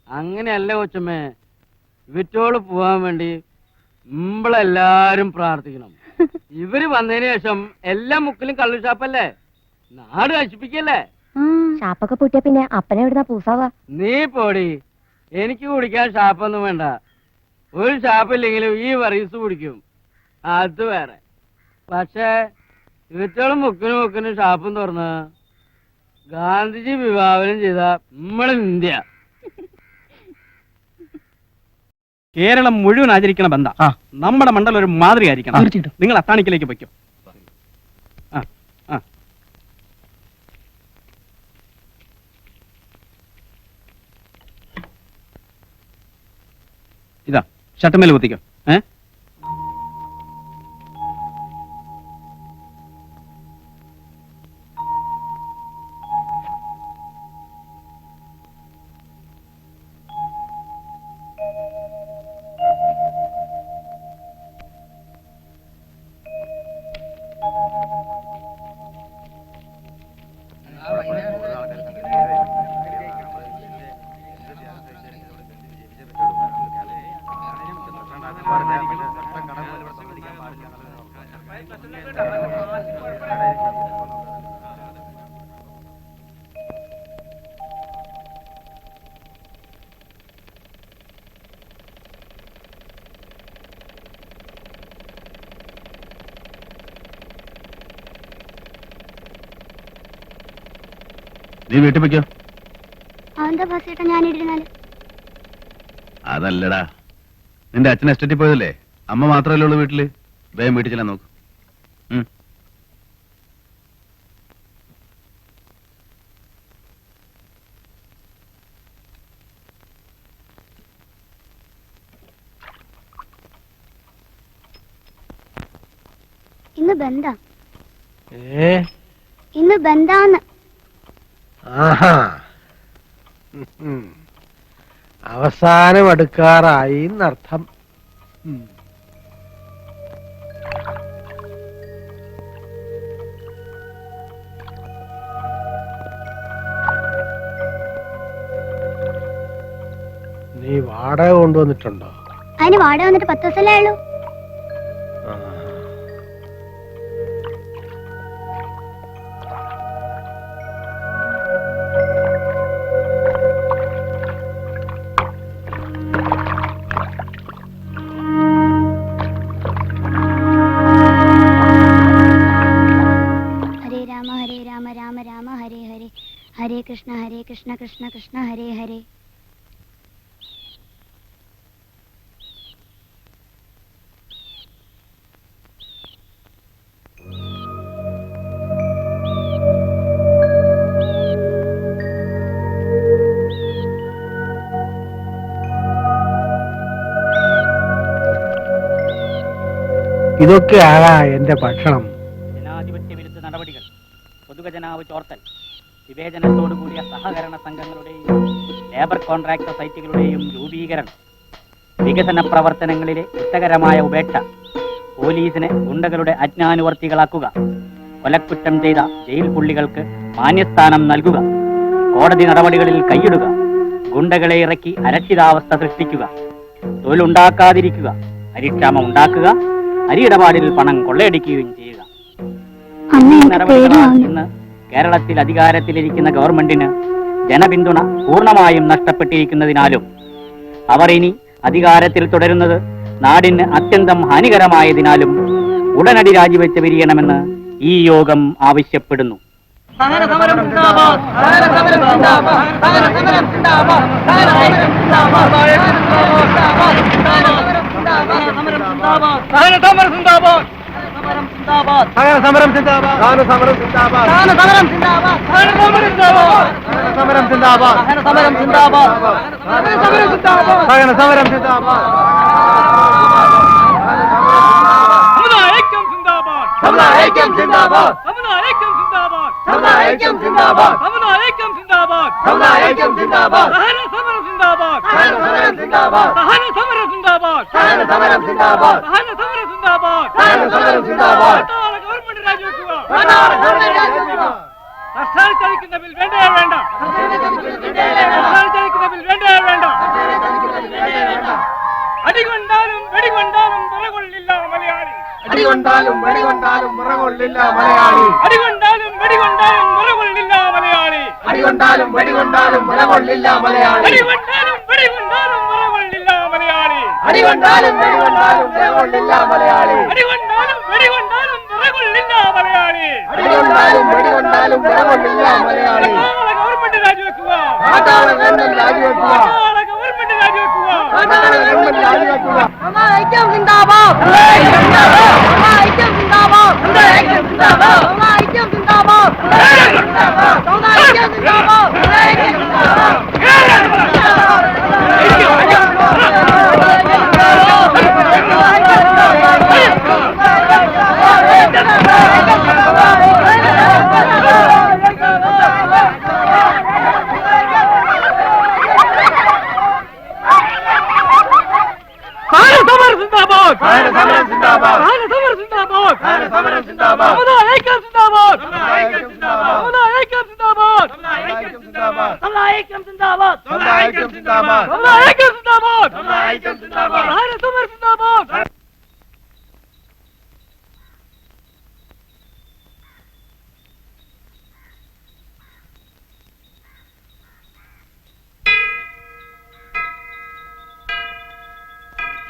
Speaker 11: അങ്ങനെയല്ല കൊച്ചമ്മേ, ഇവറ്റോള് പോവാൻ വേണ്ടി നമ്മളെല്ലാരും പ്രാർത്ഥിക്കണം. ഇവര് വന്നതിന് ശേഷം എല്ലാ മുക്കിലും കള്ളു ഷാപ്പല്ലേ, നാട് നശിപ്പിക്കല്ലേ.
Speaker 2: ഷാപ്പൊക്കെ പൂട്ടിയ പിന്നെ അപ്പനെ എവിടുന്നാ പൂസാവാ?
Speaker 11: നീ പോടി, എനിക്ക് കുടിക്കാൻ ഷാപ്പൊന്നും വേണ്ട. ഒരു ഷാപ്പില്ലെങ്കിലും ഈ വർഗീസ് കുടിക്കും, അത് വേറെ. പക്ഷേ ഇവറ്റോളും മുക്കിനും ഷാപ്പും തുറന്ന് ഗാന്ധിജി വിഭാവനം ചെയ്ത നമ്മളെ ഇന്ത്യ.
Speaker 10: കേരളം മുഴുവൻ ആചരിക്കണ ബന്ധ നമ്മുടെ മണ്ഡലം ഒരു മാതൃക ആയിരിക്കണം. നിങ്ങൾ അത്താണിക്കിലേക്ക് വയ്ക്കും. ഇതാ ഷട്ടമേൽ കുത്തിക്കോ.
Speaker 9: നീ വീട്ടിൽ വെക്കോ.
Speaker 6: അവന്താ ബസ് ഞാനിരുന്നാല്?
Speaker 9: അതല്ലടാ, നിന്റെ അച്ഛൻ എസ്റ്റേറ്റിൽ പോയതല്ലേ, അമ്മ മാത്രമല്ലേ ഉള്ളൂ വീട്ടില്. വേഗം വീട്ടിൽ ചെല്ലാൻ നോക്ക്.
Speaker 6: ഇന്ന് ബന്ധാ. ഇന്ന് ബന്ധാന്ന്.
Speaker 11: അവസാനം അടുക്കാറായി എന്നർത്ഥം. നീ വാടക കൊണ്ടുവന്നിട്ടുണ്ടോ?
Speaker 6: അതിന് വാടക വന്നിട്ട് 10 ദിവസമല്ലേ ഉള്ളൂ. ഹരേ കൃഷ്ണ കൃഷ്ണ കൃഷ്ണ ഹരേ ഹരേ.
Speaker 11: ഇതൊക്കെയാകാ എന്റെ ഭക്ഷണം.
Speaker 8: ജനാധിപത്യ വിരുദ്ധ നടപടികൾ, പൊതുഖജനാവ് ചോർത്തൽ, വിവേചനത്തോടുകൂടിയ സഹകരണ സംഘങ്ങളുടെയും ലേബർ കോൺട്രാക്ട് സൊസൈറ്റികളുടെയും രൂപീകരണം, വികസന പ്രവർത്തനങ്ങളിലെ കുറ്റകരമായ ഉപേക്ഷ, പോലീസിനെ ഗുണ്ടകളുടെ അജ്ഞാനുവർത്തികളാക്കുക, കൊലക്കുറ്റം ചെയ്ത ജയിൽ പുള്ളികൾക്ക് മാന്യസ്ഥാനം നൽകുക, കോടതി നടപടികളിൽ കൈയിടുക, ഗുണ്ടകളെ ഇറക്കി അരക്ഷിതാവസ്ഥ സൃഷ്ടിക്കുക, തൊഴിലുണ്ടാക്കാതിരിക്കുക, അരിക്ഷാമം ഉണ്ടാക്കുക, അരിയിടപാടിൽ പണം കൊള്ളയടിക്കുകയും ചെയ്യുക.
Speaker 6: അമ്മ
Speaker 8: ഈ
Speaker 6: എനിക്ക്
Speaker 8: നടപടികളാൽ
Speaker 6: പേടിയാവുന്നു.
Speaker 8: ഇന്ന് കേരളത്തിൽ അധികാരത്തിലിരിക്കുന്ന ഗവൺമെന്റിന് ജനപിന്തുണ പൂർണ്ണമായും നഷ്ടപ്പെട്ടിരിക്കുന്നതിനാലും അവർ ഇനി അധികാരത്തിൽ തുടരുന്നത് നാടിന് അത്യന്തം ഹാനികരമായതിനാലും ഉടനടി രാജിവെച്ച് പിരിയണമെന്ന് ഈ യോഗം ആവശ്യപ്പെടുന്നു.
Speaker 3: അടികൊണ്ടാലും വെടികൊണ്ടാലും മുറകൊള്ളില്ല മലയാളി. അടികൊണ്ടാലും വെടികൊണ്ടാലും മുറകൊള്ളില്ല മലയാളി. അടികൊണ്ടാലും വെടികൊണ്ടാലും മുറകൊള്ളില്ല മലയാളി. അടികൊണ്ടാലും വെടികൊണ്ടാലും മുറകൊള്ളില്ല മലയാളി. അടികൊണ്ടാലും വെടികൊണ്ടാലും മുറകൊള്ളില്ല മലയാളി. അടികൊണ്ടാലും വെടികൊണ്ടാലും മുറകൊള്ളില്ല മലയാളി. അടികൊണ്ടാലും വെടികൊണ്ടാലും മുറകൊള്ളില്ല മലയാളി. അടികൊണ്ടാലും വെടികൊണ്ടാലും മുറകൊള്ളില്ല മലയാളി. ഗവൺമെന്റ് രാജിവെക്കുക. ഗവൺമെന്റ് രാജിവെക്കുക. ഗവൺമെന്റ് രാജിവെക്കുക. ഗവൺമെന്റ് രാജിവെക്കുക.
Speaker 12: ഐക്യം സിന്ദാബാദ് ഐക്യം സിന്ദാബാദ് ഐക്യം സിന്ദാബാദ് ഐക്യം സിന്ദാബാദ് ഐക്യം സിന്ദാബാദ് ഐക്യം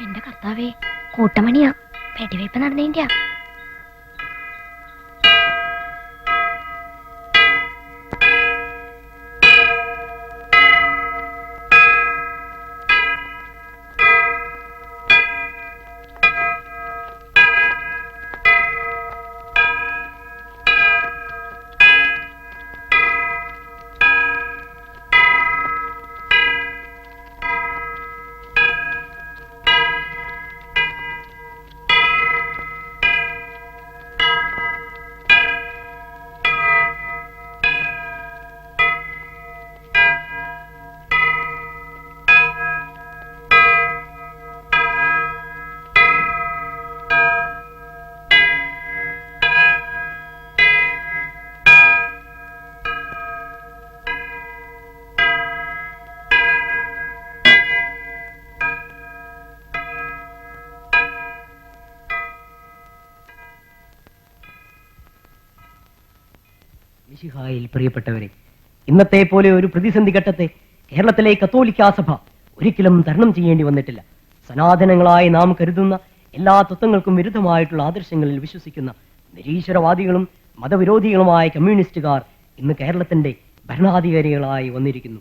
Speaker 6: എന്റെ കർത്താവേ, കൂട്ടമണിയാ, വെടിവയ്പ് നടന്നതിന്റെ.
Speaker 1: മിശിഹായിൽ പ്രിയപ്പെട്ടവരെ, ഇന്നത്തെ പോലെ ഒരു പ്രതിസന്ധി ഘട്ടത്തെ കേരളത്തിലെ കത്തോലിക്കാ സഭ ഒരിക്കലും തരണം ചെയ്യേണ്ടി വന്നിട്ടില്ല. സനാതനങ്ങളായി നാം കരുതുന്ന എല്ലാ തത്വങ്ങൾക്കും വിരുദ്ധമായിട്ടുള്ള ആദർശങ്ങളിൽ വിശ്വസിക്കുന്ന നിരീശ്വരവാദികളും മതവിരോധികളുമായ കമ്മ്യൂണിസ്റ്റുകാർ ഇന്ന് കേരളത്തിന്റെ ഭരണാധികാരികളായി വന്നിരിക്കുന്നു.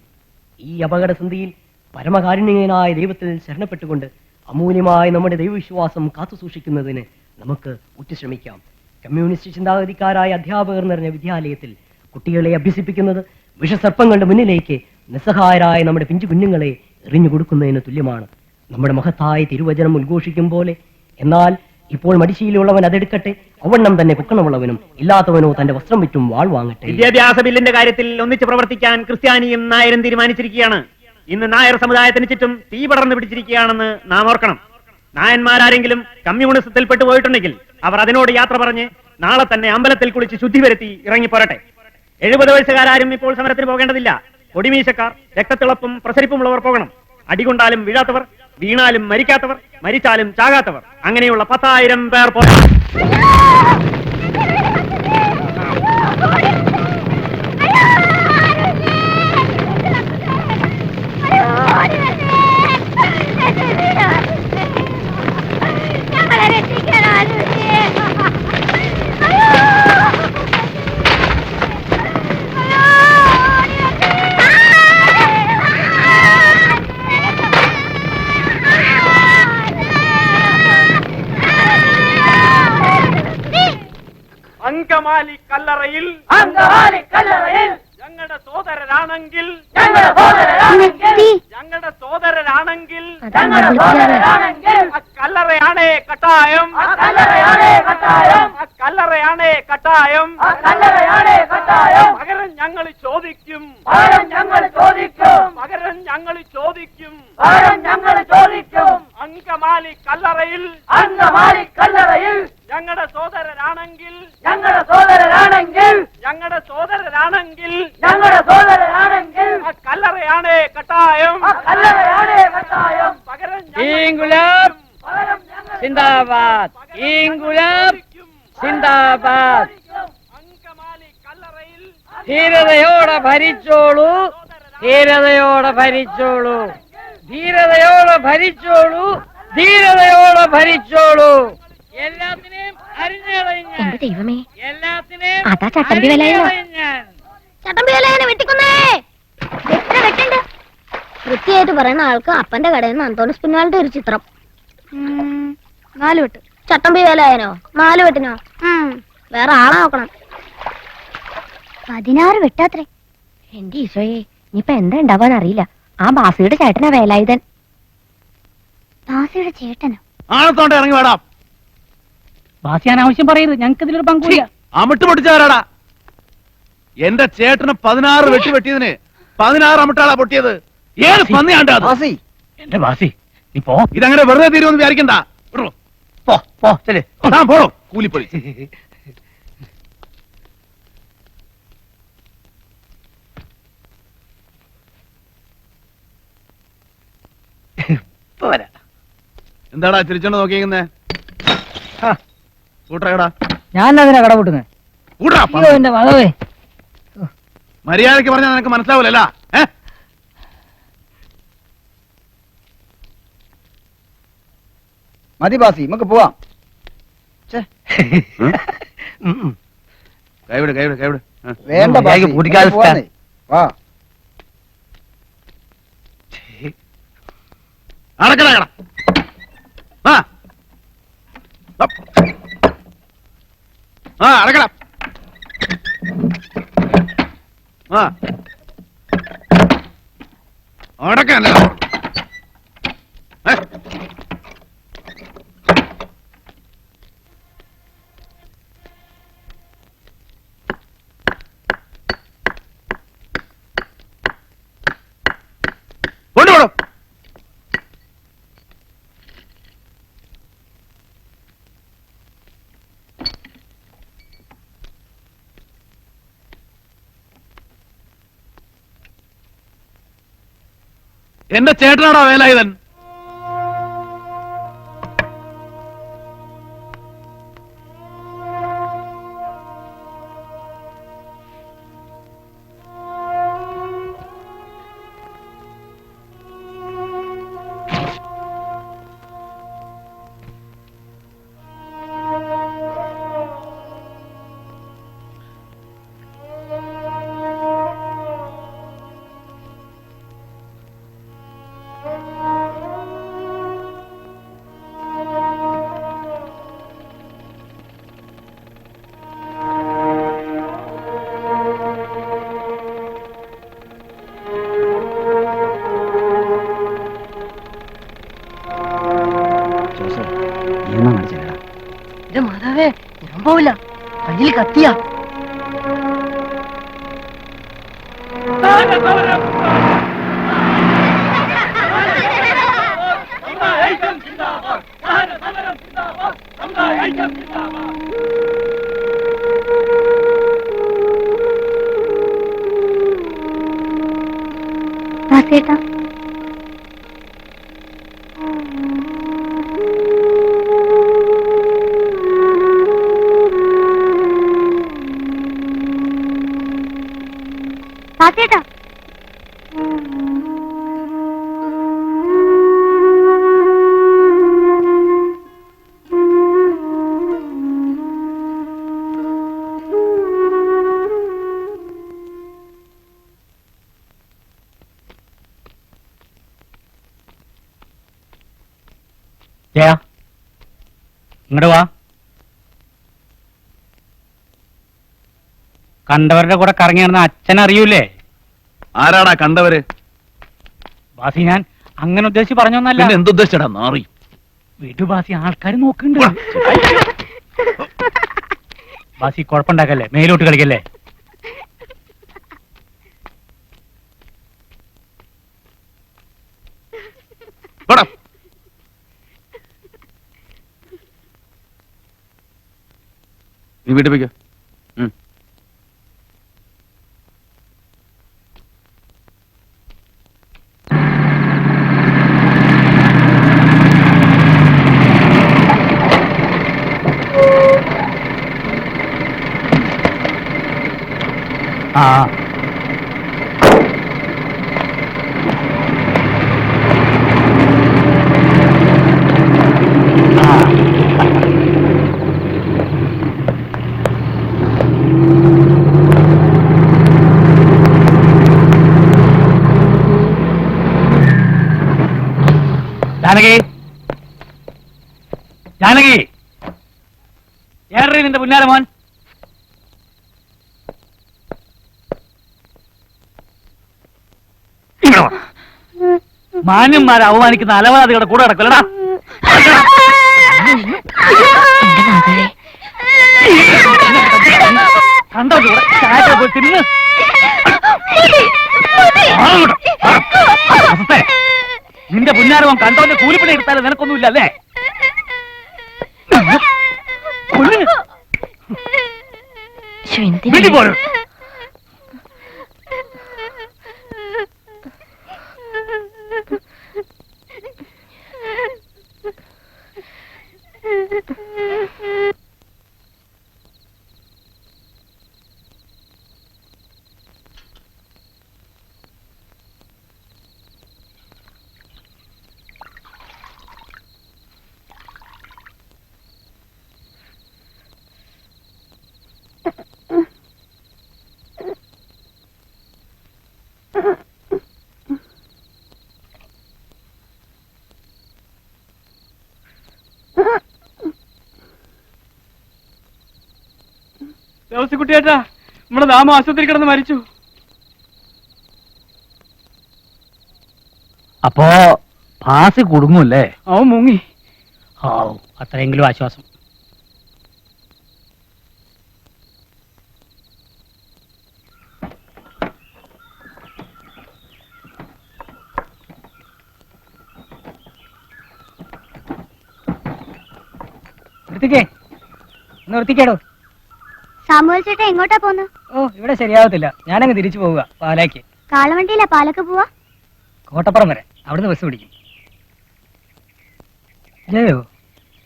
Speaker 1: ഈ അപകടസന്ധിയിൽ പരമകാരുണ്യനായ ദൈവത്തിൽ ശരണപ്പെട്ടുകൊണ്ട് അമൂല്യമായ നമ്മുടെ ദൈവവിശ്വാസം കാത്തുസൂക്ഷിക്കുന്നതിന് നമുക്ക് ഉറ്റുശ്രമിക്കാം. കമ്മ്യൂണിസ്റ്റ് ചിന്താഗതിക്കാരായ അധ്യാപകർ നിറഞ്ഞ വിദ്യാലയത്തിൽ കുട്ടികളെ അഭ്യസിപ്പിക്കുന്നത് വിഷസർപ്പങ്ങളുടെ മുന്നിലേക്ക് നിസ്സഹായരായ നമ്മുടെ പിഞ്ചു കുഞ്ഞുങ്ങളെ എറിഞ്ഞു കൊടുക്കുന്നതിന് തുല്യമാണ്. നമ്മുടെ മഹത്തായ തിരുവചനം ഉദ്ഘോഷിക്കും പോലെ. എന്നാൽ ഇപ്പോൾ മടിശീലുള്ളവൻ അതെടുക്കട്ടെ, അവണ്ണം തന്നെ കുക്കണമുള്ളവനും ഇല്ലാത്തവനോ തന്റെ വസ്ത്രം വിറ്റും വാൾ വാങ്ങട്ടെ.
Speaker 8: വിദ്യാഭ്യാസ ബില്ലിന്റെ കാര്യത്തിൽ ഒന്നിച്ച് പ്രവർത്തിക്കാൻ ക്രിസ്ത്യാനിയും നായരും തീരുമാനിച്ചിരിക്കുകയാണ്. ഇന്ന് നായർ സമുദായത്തിന് ചുറ്റും തീ പടർന്നു പിടിച്ചിരിക്കുകയാണെന്ന് നാം ഓർക്കണം. നായന്മാരാരെങ്കിലും കമ്മ്യൂണിസത്തിൽ പെട്ടുപോയിട്ടുണ്ടെങ്കിൽ അവർ അതിനോട് യാത്ര പറഞ്ഞ് നാളെ തന്നെ അമ്പലത്തിൽ കുളിച്ച് ശുദ്ധി വരുത്തി ഇറങ്ങിപ്പോരട്ടെ. 70 വയസ്സുകാരും ഇപ്പോൾ സമരത്തിന് പോകേണ്ടതില്ല. ഒടിമീശക്കാർ, രക്തത്തിളപ്പും പ്രസരിപ്പുമുള്ളവർ പോകണം. അടികൊണ്ടാലും വീഴാത്തവർ,
Speaker 13: വീണാലും മരിക്കാത്തവർ, മരിച്ചാലും ചാകാത്തവർ, അങ്ങനെയുള്ള 10,000 പേർ പോലെ. അങ്കമാലി കല്ലറയിൽ ഞങ്ങളുടെ സോദരരാണെങ്കിൽ കല്ലറയാണേ കട്ടായം, കല്ലറയാണേ കട്ടായം. പകരം ഞങ്ങൾ ചോദിക്കും, പകരം ഞങ്ങൾ ചോദിക്കും. അങ്കമാലി കല്ലറയിൽ ഞങ്ങളുടെ സോദരരാണെങ്കിൽ കല്ലറയാണേ കട്ടായം. പകരം
Speaker 11: ഇൻകുലാബ് സിന്ദാബാദ്, ഇൻകുലാബ് സിന്ദാബാദ്.
Speaker 13: അങ്കമാലി കല്ലറയിൽ
Speaker 11: ധീരതയോടെ ഭരിച്ചോളൂ, ധീരതയോടെ ഭരിച്ചോളൂ, ധീരതയോടെ ഭരിച്ചോളൂ, ധീരതയോടെ ഭരിച്ചോളൂ. എല്ലാത്തിനെയും അരിഞ്ഞളഞ്ഞ,
Speaker 2: എന്റെ ദൈവമേ,
Speaker 11: എല്ലാത്തിനെയും
Speaker 2: അതാ ചട്ടമ്പി വേലായനോ?
Speaker 6: ചട്ടമ്പി വേലായനെ വെട്ടിക്കുന്നേ. എത്ര വെട്ടുണ്ട്? വൃത്തിയായിട്ട് പറയുന്ന ആൾക്ക് അപ്പന്റെ കടയിൽ നിന്ന് അന്തോണിസ് പിന്നാളുടെ ഒരു ചിത്രം. 4 വെട്ട്. ചട്ടമ്പി വേലായനോ? 4 വെട്ടിനോ? വേറെ ആളെ നോക്കണം. 16 വെട്ടാത്രേ.
Speaker 2: എന്റെ ഈശോയെ, ഇനിയിപ്പൊ എന്താ ഉണ്ടാവാൻ അറിയില്ല. ആ ബാസിയുടെ ചേട്ടനാ വേലായുധൻ.
Speaker 6: ദാസിയുടെ ചേട്ടനോ?
Speaker 3: ആണത്തോണ്ട് ഇറങ്ങി വേടാം.
Speaker 8: ബാസി അനാവശ്യം പറയരുത്, ഞങ്ങൾക്ക് ഇതിലൊരു പങ്കുമില്ല.
Speaker 3: അമിട്ട് പൊട്ടിച്ചവരാടാ. എന്റെ ചേട്ടന് 16 വെട്ടി വെട്ടിയതിന് 16 അമിട്ടാളാ പൊട്ടിയത്. ഏത് പന്നിയാണ്ടാ അത്?
Speaker 8: എന്റെ ബാസി, നീ പോ.
Speaker 3: ഇതങ്ങനെ വെറുതെ തീരുമെന്ന് വിചാരിക്കണ്ട.
Speaker 8: പോ ചെല്ലേ,
Speaker 3: പോടോ കൂലിപ്പൊളി. എന്താടാ ചിരിച്ചോണ്ട് നോക്കിയിരിക്കുന്നേ? കൂട്ടറടാ.
Speaker 12: ഞാൻ അതിനാ കട കൂട്ടുന്നത്. എന്റെ മതവേ,
Speaker 3: മര്യാദക്ക് പറഞ്ഞാൽ നിനക്ക് മനസ്സിലാവൂലല്ല.
Speaker 4: മതി ബാസി, നമുക്ക് പോവാം.
Speaker 3: കൈവിട് കൈവിട് കൈവിട്.
Speaker 4: വേണ്ട ബാസി, പോവാന്നേ. വാ.
Speaker 3: അടക്കട അടക്കട. അടക്കല്ല. കൊണ്ടുപോടും. എന്റെ ചേട്ടനാടാ വേലായുധൻ.
Speaker 12: മാതാവേ, ഞാൻ പോവില്ല. കയ്യിൽ കത്തിയാ.
Speaker 6: ബാസിയേട്ടാ
Speaker 8: ജയ ഇങ്ങോട്ട് വാ. കണ്ടവരുടെ കൂടെ കറങ്ങി നടന്ന അച്ഛൻ അറിയൂലേ?
Speaker 9: ആരാടാ കണ്ടവര്?
Speaker 8: ബാസി, ഞാൻ അങ്ങനെ ഉദ്ദേശിച്ച് പറഞ്ഞൊന്നല്ല.
Speaker 9: പിന്നെ എന്തുദ്ദേശിച്ചടാ നാറി?
Speaker 8: വീട്ടു ബാസി, ആൾക്കാർ നോക്കുന്നുണ്ട്. ബാസി കുഴപ്പമുണ്ടാക്കല്ലേ, മേലോട്ട് കളിക്കല്ലേ.
Speaker 9: നീ വീട്ടിൽ പോയിക്കോ.
Speaker 8: ആ ജാനകി, ജാനകി, ഏറെ നിന്റെ പുന്നാര മോൻ. മാന്യന്മാരെ അവമാനിക്കുന്ന അലവാദികളുടെ കൂടെ കിടക്കലടാ. കണ്ടോ പോയി തിരിഞ്ഞ് നിന്റെ പുന്നാരവൻ കണ്ടോന്റെ കൂലിപ്പണി എടുത്താലും നിനക്കൊന്നുമില്ല അല്ലേ? പോലും
Speaker 10: കുട്ടിയേട്ടാ, നമ്മുടെ നാമ ആശുപത്രി കിടന്ന് മരിച്ചു.
Speaker 8: അപ്പോ ഭാസി കുടുങ്ങൂല്ലേ?
Speaker 10: അവൻ മുങ്ങി.
Speaker 8: അത്രയെങ്കിലും ആശ്വാസം.
Speaker 12: നിർത്തിക്കേടോ.
Speaker 6: സാമുവൽ ചേട്ടാ എങ്ങോട്ടാ പോന്നു?
Speaker 12: ഓ, ഇവിടെ ശരിയാവത്തില്ല. ഞാനങ്ങ് തിരിച്ചു പോവുക പാലാക്ക്.
Speaker 6: കാളവണ്ടിയിലാ പാലക്ക് പോവാ?
Speaker 12: കോട്ടപ്പുറം വരെ, അവിടുന്ന് ബസ് പിടിക്കും. ജയോ,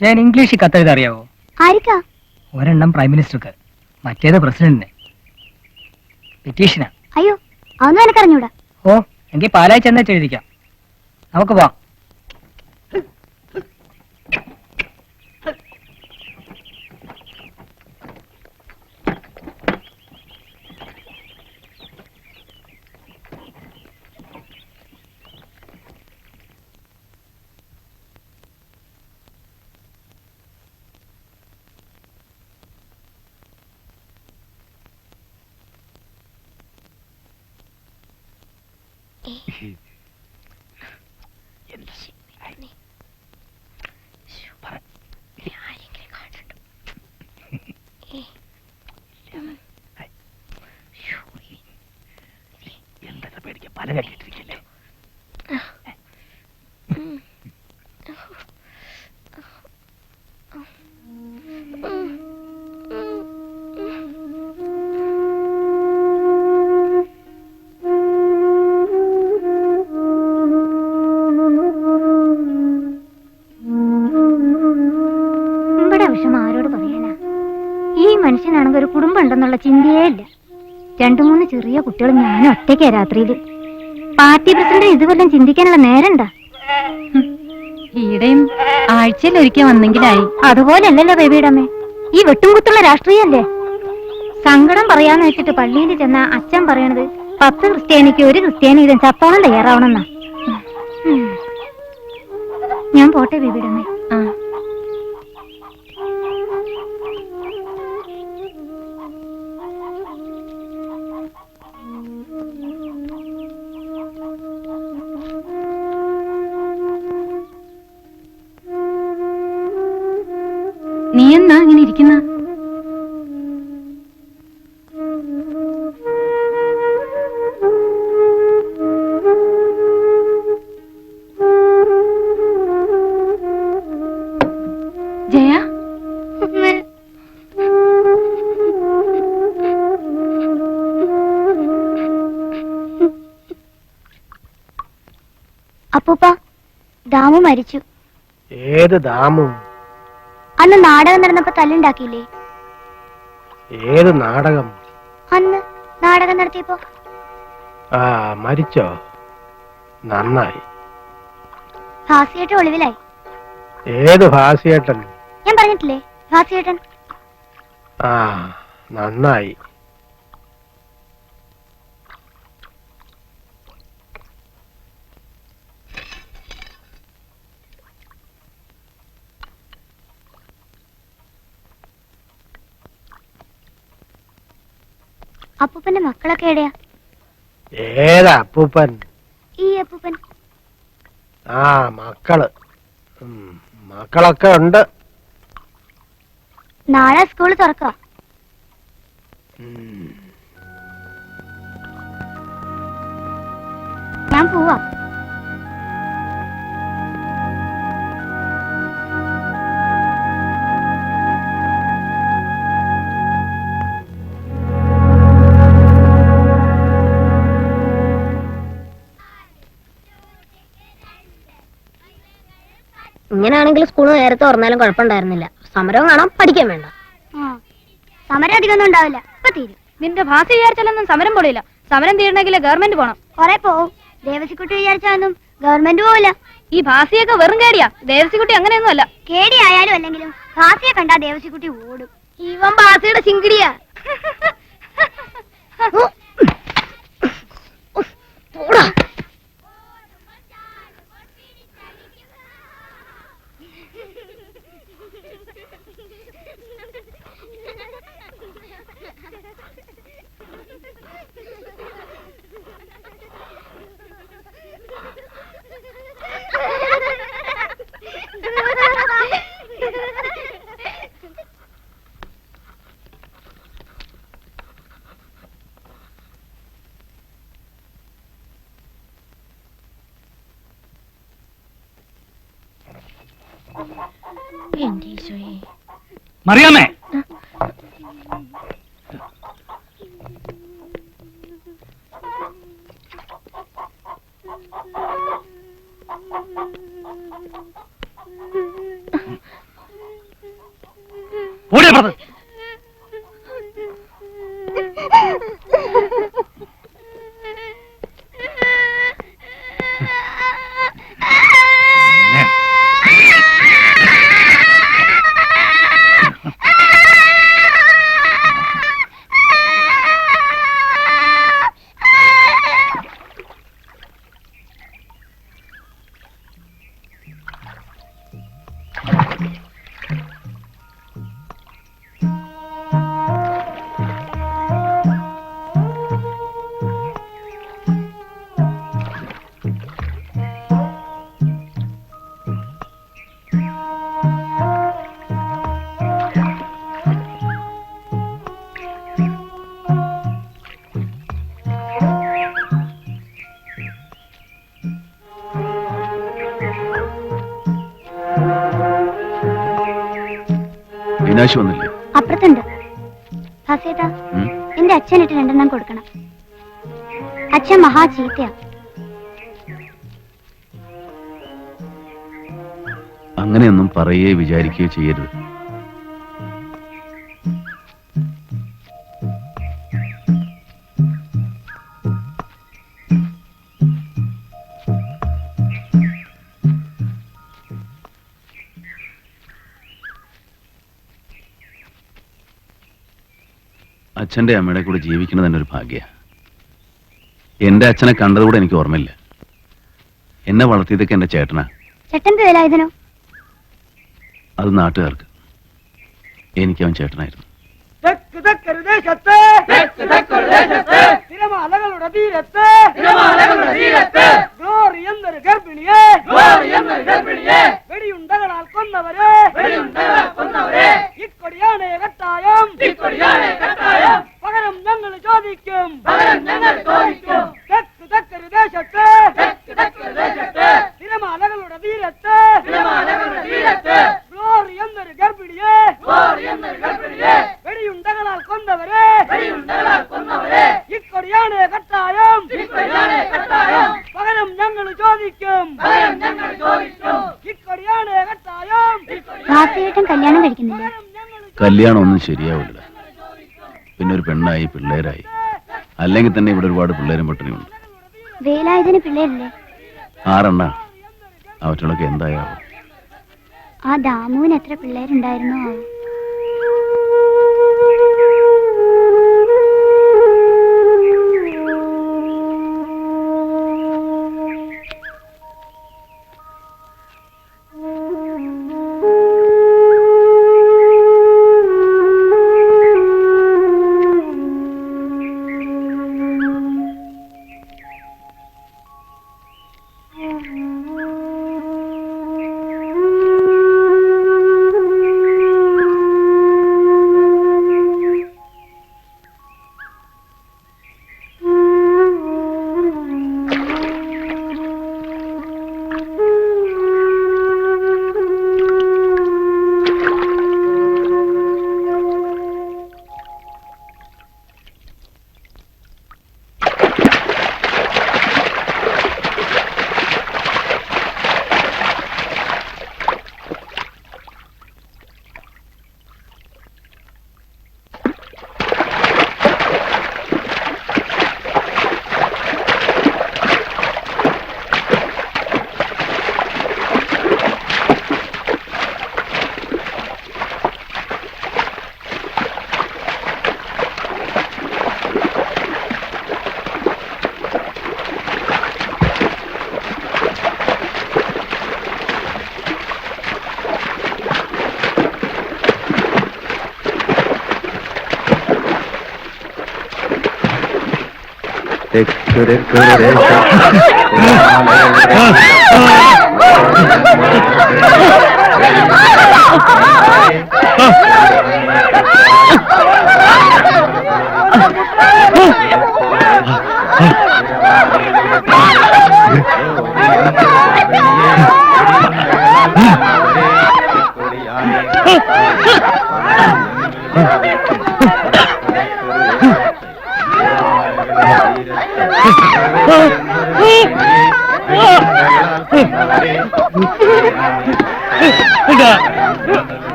Speaker 12: ഞാൻ ഇംഗ്ലീഷിൽ കത്തെഴുത അറിയാവോ?
Speaker 6: ആരിക്കാ?
Speaker 12: ഒരെണ്ണം പ്രൈം മിനിസ്റ്റർക്ക്, മറ്റേത് പ്രസിഡന്റിന്. പെറ്റീഷനാ.
Speaker 6: അയ്യോ, അതൊന്നും എനിക്കറിഞ്ഞൂടാ.
Speaker 12: ഓ, എങ്കിൽ പാലായി ചെന്നേച്ച് എഴുതിക്കാം. നമുക്ക് പോവാം.
Speaker 8: പല കെട്ടിട്ടിരിക്കല്ലേ.
Speaker 6: ഇവിടെ വിഷമം ആരോട് പറയാനാ? ഈ മനുഷ്യനാണെങ്കിൽ ഒരു കുടുംബം ഉണ്ടെന്നുള്ള ചിന്തയേ ഇല്ല.
Speaker 2: 2-3 ചെറിയ കുട്ടികൾ ഞാൻ ഒറ്റയ്ക്കാ രാത്രിയില്. പാർട്ടി പ്രസിഡന്റ് ഇതുവല്ലം ചിന്തിക്കാനുള്ള നേരണ്ടാ? ഈടെയും ആഴ്ചയിൽ ഒരിക്കൽ വന്നെങ്കിലായി. അതുപോലെയല്ലല്ലോ ബേബിയുടെ അമ്മേ, ഈ വെട്ടും കുത്തുള്ള രാഷ്ട്രീയല്ലേ. സങ്കടം പറയാന്ന് വെച്ചിട്ട് പള്ളിയിൽ ചെന്ന അച്ഛൻ പറയണത് 10 ക്രിസ്ത്യാനിക്ക് 1 ക്രിസ്ത്യാനി ഇതും ചത്തോളം തയ്യാറാവണമെന്നാ. ഞാൻ പോട്ടെ ബേബിയുടെ അമ്മേ. ആ നീ എന്നാ ഇങ്ങനെ ഇരിക്കുന്ന? ജയ,
Speaker 6: അപ്പൂപ്പ, ദാമു മരിച്ചു.
Speaker 14: ഏത് ദാമു?
Speaker 6: അന്ന് നാടകം നടന്നപ്പോ തല്ലുണ്ടാക്കിയില്ലേ?
Speaker 14: ഏത് നാടകം?
Speaker 6: അന്ന് നാടകം നടത്തിയപ്പോ.
Speaker 14: ആ, മരിച്ചോ? നന്നായി.
Speaker 6: ഭാസിയേട്ടൻ ഒളിവിലായി.
Speaker 14: ഏത് ഭാസിയേട്ടൻ?
Speaker 6: ഞാൻ പറഞ്ഞിട്ടില്ലേ, ഭാസിയേട്ടൻ.
Speaker 14: ആ, നന്നായി.
Speaker 6: അപ്പൂപ്പന്റെ മക്കളൊക്കെ എവിടെയാ?
Speaker 14: ഏതാ അപ്പൂപ്പൻ?
Speaker 6: ഈ അപ്പൂപ്പൻ.
Speaker 14: ആ, മക്കള്. മക്കളൊക്കെ ഉണ്ട്.
Speaker 6: നാളെ സ്കൂള് തുറക്കാം. ഞാൻ പോവാ. ഇങ്ങനെയാണെങ്കിൽ സ്കൂൾ നേരത്തെ തുറന്നാലും കുഴപ്പമുണ്ടായിരുന്നില്ല. സമരവും കാണാം, പഠിക്കാൻ വേണ്ട. സമരം അധികമൊന്നും ഉണ്ടാവില്ല, ഇപ്പൊ തീരും.
Speaker 2: നിന്റെ ഭാഷ വിചാരിച്ചാലൊന്നും സമരം പോലില്ല. സമരം തീരണമെങ്കിൽ ഗവൺമെന്റ് പോണം.
Speaker 6: കൊറേ പോവും. ദേവസിക്കുട്ടി വിചാരിച്ചാലൊന്നും ഗവൺമെന്റ് പോവില്ല.
Speaker 2: ഈ ഭാസിയൊക്കെ വെറും കേടിയാ. ദേവസിക്കുട്ടി അങ്ങനെയൊന്നും അല്ല.
Speaker 6: കേടി ആയാലും അല്ലെങ്കിലും ഭാസിയെ കണ്ടാ ദേവസിക്കുട്ടി ഓടും. ഇവൻ ഭാസിയുടെ ചിങ്കിടിയാ.
Speaker 8: മറിയാമേ, ഓടിയ പറഞ്ഞത്.
Speaker 9: വിനാശ് വന്നില്ലേ?
Speaker 6: അപ്പുറത്തുണ്ട്. ഭാസിയേട്ടാ, എന്റെ അച്ഛനിട്ട് 2 കൊടുക്കണം. അച്ഛൻ മഹാ ചീത്തയാ.
Speaker 9: അങ്ങനെയൊന്നും പറയുകയോ വിചാരിക്കുകയോ ചെയ്യരുത്. അച്ഛന്റെ അമ്മയുടെ കൂടെ ജീവിക്കുന്നത് തന്നെ ഒരു ഭാഗ്യ. എന്റെ അച്ഛനെ കണ്ടതുകൂടെ എനിക്ക് ഓർമ്മയില്ല. എന്നെ വളർത്തിയതൊക്കെ എന്റെ ചേട്ടനാ.
Speaker 6: ചേട്ടന്റെ വേലായുധനോ?
Speaker 9: അത് നാട്ടുകാർക്ക്. എനിക്ക് അവൻ ചേട്ടനായിരുന്നു.
Speaker 11: തിരമാലകളുടെ തീരത്ത് ഗ്ലോറി എന്നൊരു ഗർഭിണിയെ വെടിയുണ്ടകളാൽ കൊന്നവരെ ഇക്കൊടിയാണ് കട്ടായം പകരം ഞങ്ങൾ ചോദിക്കും. തെക്ക് തെക്കൊരു ദേശത്ത് തിരമാലകളുടെ തീരത്ത് ഗ്ലോറി എന്നൊരു ഗർഭിണിയെ വെടിയുണ്ടകളാൽ കൊന്നവരെ ഇക്കൊടിയാണ് കട്ടായം പകരം ഞങ്ങൾ ചോദിക്കും. ഇക്കൊടിയാണ് കട്ടായം.
Speaker 6: ഭാസിയേട്ടൻ കല്യാണം കഴിക്കുന്നില്ല.
Speaker 9: കല്യാണം ഒന്നും ശരിയാവില്ല. പിന്നെ ഒരു പെണ്ണായി പിള്ളേരായി. അല്ലെങ്കിൽ തന്നെ ഇവിടെ ഒരുപാട് പിള്ളേരും പട്ടിണിയുണ്ട്.
Speaker 6: വേലായുധന് പിള്ളേരില്ലേ?
Speaker 9: 6 എണ്ണ. അവറ്റകളൊക്കെ എന്തായാവും?
Speaker 6: ആ ദാമുവിന് എത്ര പിള്ളേരുണ്ടായിരുന്നോ?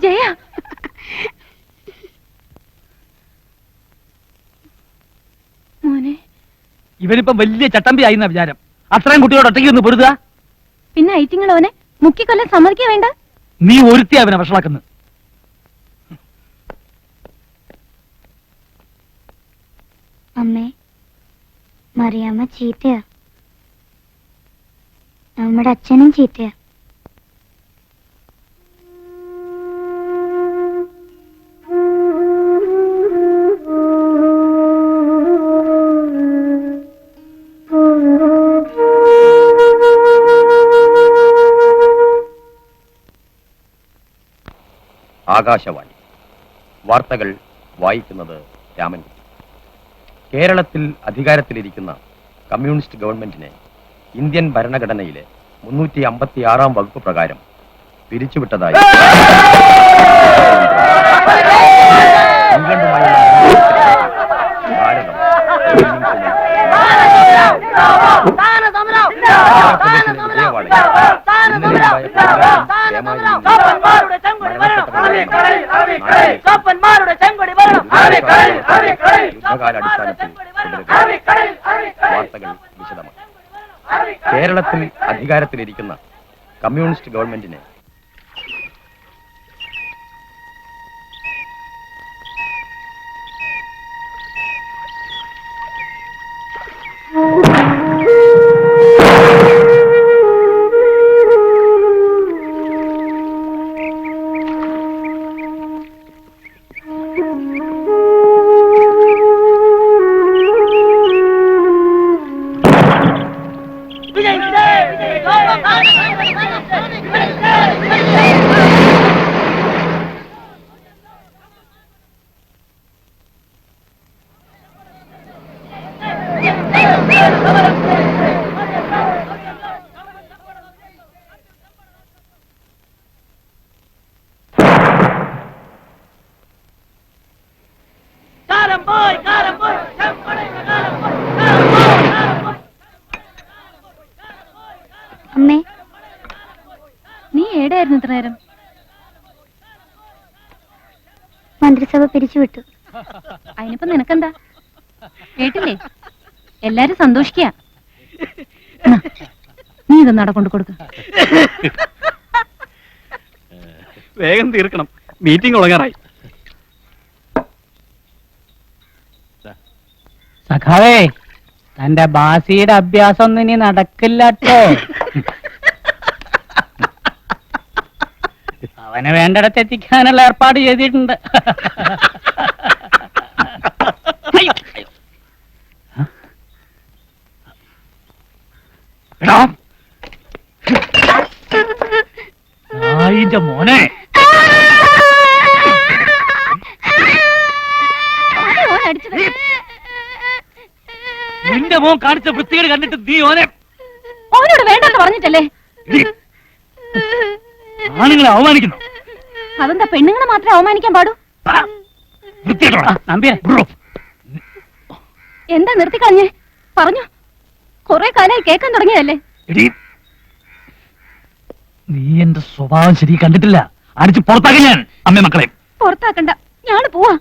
Speaker 2: ജയ, മോനെ,
Speaker 8: ഇവനിപ്പം വലിയ ചട്ടമ്പി ആയിരുന്ന വിചാരം. അത്രയും കുട്ടിയോട് ഒറ്റയ്ക്ക് ഒന്ന് പൊരുതുക.
Speaker 2: പിന്നെ ഐറ്റിങ്ങളവനെ മുക്കിക്കൊല്ലാൻ സമ്മതിക്കുക വേണ്ട.
Speaker 8: നീ ഒരുത്തി അവനെ വഷളാക്കുന്നു.
Speaker 6: അമ്മേ, മറിയാമ്മ ചീത്തയാ. നമ്മുടെ അച്ഛനും ചീത്തയാ.
Speaker 1: ആകാശവാണി വാർത്തകൾ വായിക്കുന്നത് രാമൻ. കേരളത്തിൽ അധികാരത്തിലിരിക്കുന്ന കമ്മ്യൂണിസ്റ്റ് ഗവൺമെന്റിനെ ഇന്ത്യൻ ഭരണഘടനയിലെ 356 വകുപ്പ് പ്രകാരം പിരിച്ചുവിട്ടതായി ഇംഗ്ലണ്ടുമായുള്ള ഭാരതം വാർത്തകൾ വിശദമാണ്. കേരളത്തിൽ അധികാരത്തിലിരിക്കുന്ന കമ്മ്യൂണിസ്റ്റ് ഗവൺമെന്റിനെ
Speaker 2: അമ്മേ, നീ എവിടെയായിരുന്നു ഇത്ര നേരം?
Speaker 6: മന്ത്രിസഭ പിരിച്ചുവിട്ടു.
Speaker 2: അതിനിപ്പോ നിനക്കെന്താ? കേട്ടില്ലേ? എല്ലാരും സന്തോഷിക്കുക. നീ ഇതൊന്നും അവിടെ കൊണ്ടു കൊടുക്ക.
Speaker 10: വേഗം തീർക്കണം, മീറ്റിംഗ് ഉളങ്ങാറായി.
Speaker 8: സഖാവേ, തന്റെ ബാസിയുടെ അഭ്യാസം ഒന്നും ഇനി നടക്കില്ലട്ടോ. അവനെ വേണ്ടിടത്ത് എത്തിക്കാനുള്ള ഏർപ്പാട് ചെയ്തിട്ടുണ്ട്. മോനെ, നിന്റെ മോൻ കാണിച്ച വൃത്തികേട് കണ്ടിട്ട് നീ
Speaker 2: ഓനോട് വേണ്ടെന്ന് പറഞ്ഞിട്ടല്ലേ?
Speaker 8: ആണുങ്ങളെ അവമാനിക്കുന്നു.
Speaker 2: അതെന്താ പെണ്ണുങ്ങളെ മാത്രമേ അവമാനിക്കാൻ പാടൂ? എന്താ നിർത്തിക്കളഞ്ഞേ? പറഞ്ഞു, കുറെ കാലമായി കേൾക്കാൻ തുടങ്ങിയതല്ലേ?
Speaker 8: നീ എന്റെ സ്വഭാവം ശരി കണ്ടിട്ടില്ല. അടിച്ച് പുറത്താക്കി ഞാൻ അമ്മ മക്കളെ.
Speaker 2: പുറത്താക്കണ്ട, ഞാൻ പോവാ.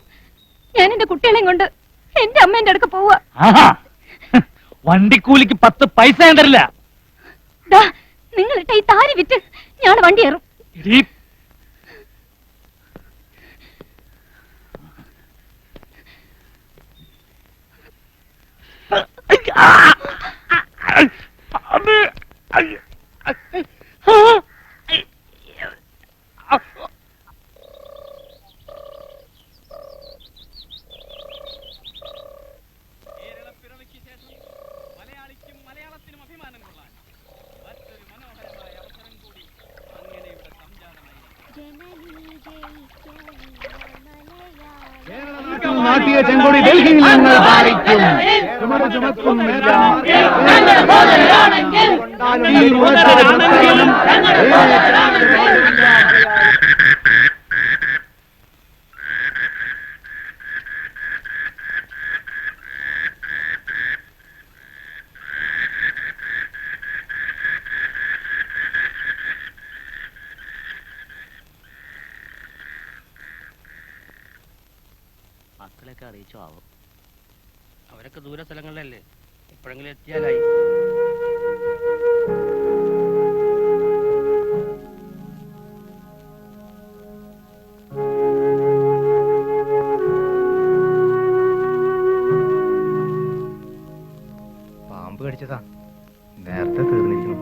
Speaker 2: ഞാൻ എന്റെ കുട്ടികളെയും കൊണ്ട് എന്റെ അമ്മേന്റെ അടുക്ക പോവാ.
Speaker 8: വണ്ടിക്കൂലിക്ക് 10 പൈസ ഞാൻ തരില്ല.
Speaker 2: നിങ്ങൾ ഇട്ട ഈ താരി വിറ്റ് ഞാൻ വണ്ടി ഏറും.
Speaker 3: നാട്ടിയ ചെങ്കൊടി ഡൽഹിയിൽ ഞങ്ങൾ പാലിക്കും. ചുമട് ചുമക്കും
Speaker 11: മക്കളെയൊക്കെ അറിയിച്ചോ ആവും. അവരൊക്കെ ദൂര സ്ഥലങ്ങളിലല്ലേ, എപ്പോഴെങ്കിലും എത്തിയാലായി.
Speaker 7: പാമ്പ് കടിച്ചതാ, നേരത്തെ തീർന്നിരിക്കുന്നു.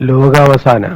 Speaker 14: ലോകാവസാന